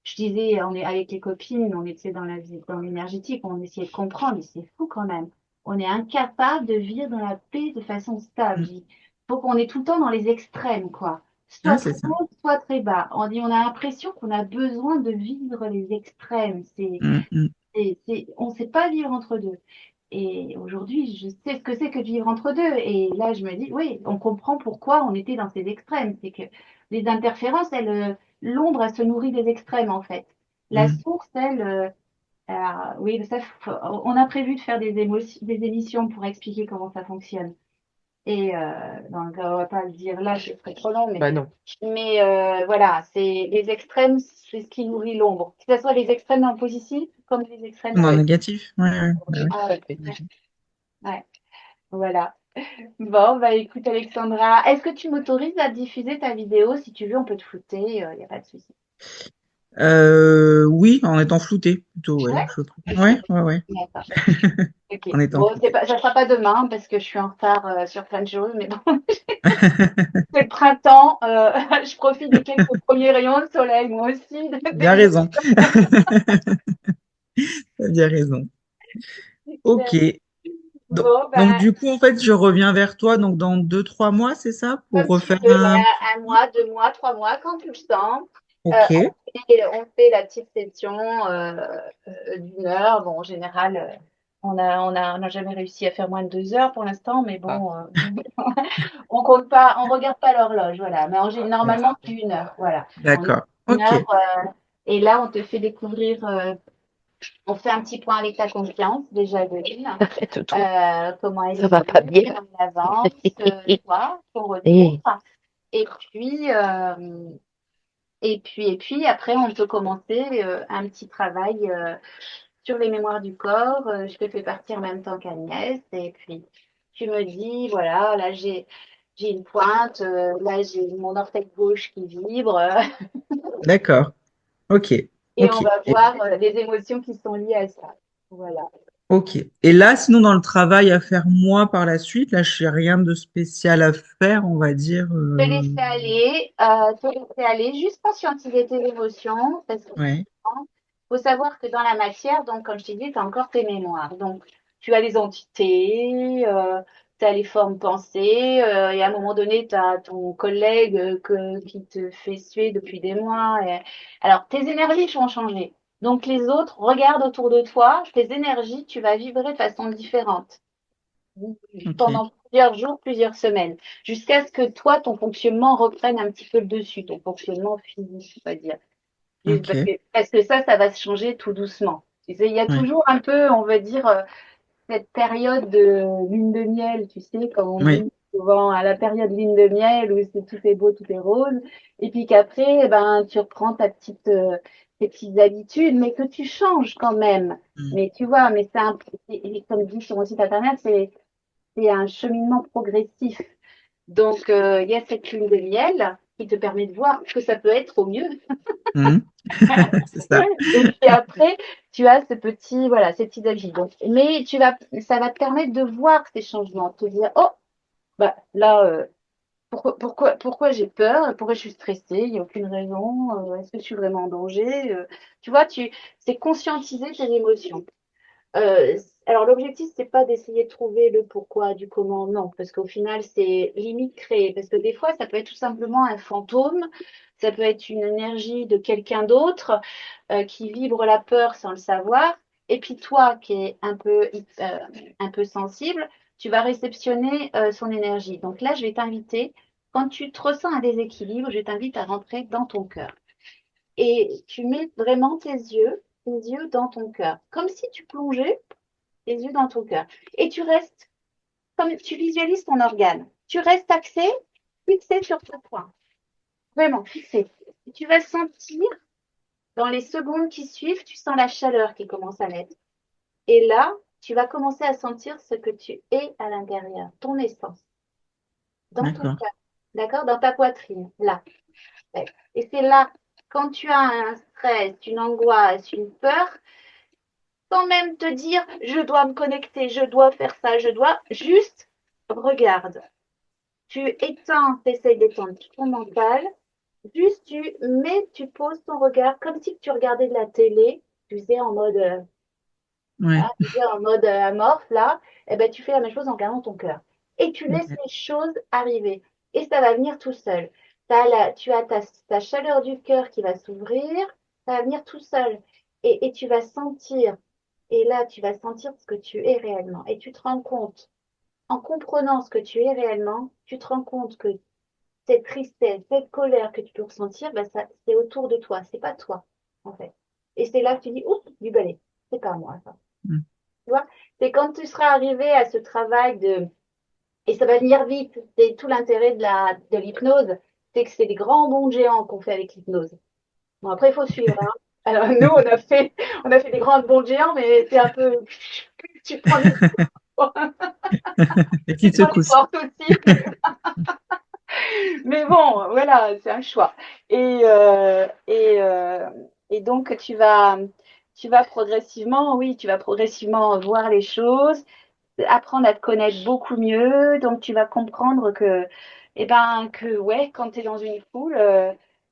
Je disais, on est avec les copines, on était dans l'énergétique, on essayait de comprendre, mais c'est fou quand même. On est incapable de vivre dans la paix de façon stable. Mm. Il faut qu'on est tout le temps dans les extrêmes, quoi. Ouais, Soit c'est très ça. haut, soit très bas. On a l'impression qu'on a besoin de vivre les extrêmes. Mm, mm, On ne sait pas vivre entre deux. Et aujourd'hui, je sais ce que c'est que de vivre entre deux. Et là, je me dis, oui, on comprend pourquoi on était dans ces extrêmes. C'est que les interférences, l'ombre, elle se nourrit des extrêmes, en fait. La mm. source, oui, ça, on a prévu de faire des émissions pour expliquer comment ça fonctionne. Et donc, on va pas le dire là, ce serait trop long, Bah non. mais voilà, c'est les extrêmes, c'est ce qui nourrit l'ombre. Que ce soit les extrêmes dans le positif comme les extrêmes dans Non, le Ouais, négatif. Ouais, ouais, bah ouais. ah, ouais, j'imagine. ouais, voilà. Bon, bah écoute, Alexandra, est-ce que tu m'autorises à diffuser ta vidéo? Si tu veux, on peut te flouter, il n'y a pas de souci. Oui, en étant flouté, plutôt, ouais. Ouais? Ouais, ouais, ouais. D'accord. Ok. En étant Bon, flouté. ça sera pas demain parce que je suis en retard sur plein de choses, mais bon, c'est le printemps. Je profite des quelques premiers rayons de soleil, moi aussi. Bien raison. T'as bien raison. Ok. Donc, Bon, donc, ben, du coup, en fait, je reviens vers toi donc dans 2, 3 mois, c'est ça, pour comme tu refaire veux, un. voilà, un mois, 2 mois, 3 mois, quand tu le sens. Ok, On fait la petite session d'1 heure. Bon, en général, on n'a jamais réussi à faire moins de 2 heures pour l'instant, mais Ah, bon, on compte pas, on regarde pas l'horloge, voilà. Mais ouais. normalement, c'est 1 heure, voilà. On est D'accord. une Ok, heure, et là, on te fait découvrir, on fait un petit point avec ta confiance, déjà de une. arrête-toi. Comment elle Ça va pas évolue, bien. comment elle avance, toi, ton retour. Eh, Et puis, et puis après, on peut commencer un petit travail sur les mémoires du corps. Je te fais partir en même temps qu'Agnès. Et puis, tu me dis, voilà, là, j'ai une pointe. Là, j'ai mon orteil gauche qui vibre. d'accord. Ok, Et on ok. va voir les émotions qui sont liées à ça. Voilà. Ok. Et là, sinon, dans le travail à faire moi par la suite, là, je n'ai rien de spécial à faire, on va dire. Te laisser aller, juste conscientiser tes émotions, parce que Ouais. faut savoir que dans la matière, donc comme je t'ai dit, tu as encore tes mémoires. Donc tu as les entités, tu as les formes pensées, et à un moment donné, tu as ton collègue qui te fait suer depuis des mois. Alors tes énergies vont changer. Donc les autres regardent autour de toi, tes énergies, tu vas vibrer de façon différente Ok. pendant plusieurs jours, plusieurs semaines, jusqu'à ce que toi, ton fonctionnement reprenne un petit peu le dessus, ton fonctionnement physique, on va dire. Ok. Parce que ça va se changer tout doucement. Tu sais, il y a Ouais. toujours un peu, on va dire, cette période de lune de miel, tu sais, comme on Oui. dit souvent à la période lune de miel où tout est beau, tout est rose, et puis qu'après, eh ben, tu reprends tes petites habitudes, mais que tu changes quand même. Mm. Mais tu vois, mais et comme dit sur mon site internet, c'est un cheminement progressif. Donc, il y a cette lune de miel qui te permet de voir que ça peut être au mieux. Mm. C'est ça. Et puis après, tu as voilà, ces petits habits. Donc, mais ça va te permettre de voir ces changements, te dire, oh, bah là, pourquoi j'ai peur, pourquoi je suis stressée, il n'y a aucune raison, est-ce que je suis vraiment en danger? Tu vois, c'est conscientiser tes émotions. Euh, alors l'objectif, c'est pas d'essayer de trouver le pourquoi du comment, non, parce qu'au final, c'est limite créé. Parce que des fois, ça peut être tout simplement un fantôme, ça peut être une énergie de quelqu'un d'autre qui vibre la peur sans le savoir. Et puis toi, qui es un peu sensible, tu vas réceptionner son énergie. Donc là, je vais t'inviter, quand tu te ressens un déséquilibre, je t'invite à rentrer dans ton cœur. Et tu mets vraiment tes yeux dans ton cœur, comme si tu plongeais tes yeux dans ton cœur. Et tu restes. comme tu visualises ton organe. Tu restes fixé sur ce point. Vraiment, fixé. Et tu vas sentir, dans les secondes qui suivent, tu sens la chaleur qui commence à naître. Et là, tu vas commencer à sentir ce que tu es à l'intérieur, ton essence, dans ton D'accord. cœur, d'accord? Dans ta poitrine, là. Ouais. Et c'est là, quand tu as un stress, une angoisse, une peur, sans même te dire, je dois me connecter, je dois faire ça, je dois, juste regarde. Tu éteins, tu essayes d'éteindre ton mental, juste tu poses ton regard comme si tu regardais de la télé, tu sais, en mode, Ouais. tu sais, en mode amorphe, là, et ben, tu fais la même chose en regardant ton cœur. Et tu laisses Ok. les choses arriver. Et ça va venir tout seul. Tu as ta chaleur du cœur qui va s'ouvrir, ça va venir tout seul. Et tu vas sentir, et là, tu vas sentir ce que tu es réellement. Et tu te rends compte, en comprenant ce que tu es réellement, tu te rends compte que cette tristesse, cette colère que tu peux ressentir, ben ça, c'est autour de toi, c'est pas toi, en fait. Et c'est là que tu dis, oups, du balai, c'est pas moi, ça. Mm. Tu vois, c'est quand tu seras arrivé à ce travail de, et ça va venir vite, c'est tout l'intérêt de l'hypnose, c'est que c'est des grands bonds de géants qu'on fait avec l'hypnose. Bon, après, il faut suivre, hein. Alors, nous, on a fait des grands bonds de géants, mais c'est un peu, tu prends des, Les tu petites prends des secousses. portes aussi. Mais bon, voilà, c'est un choix. Et donc, tu vas progressivement, oui, tu vas progressivement voir les choses, apprendre à te connaître beaucoup mieux. Donc, tu vas comprendre que ouais, quand tu es dans une foule,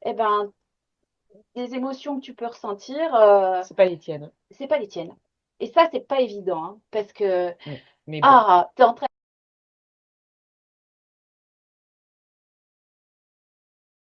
eh ben, des émotions que tu peux ressentir, C'est pas les tiennes. c'est pas les tiennes. Et ça, c'est pas évident, hein, parce que, Ouais. Mais bon. t'es en train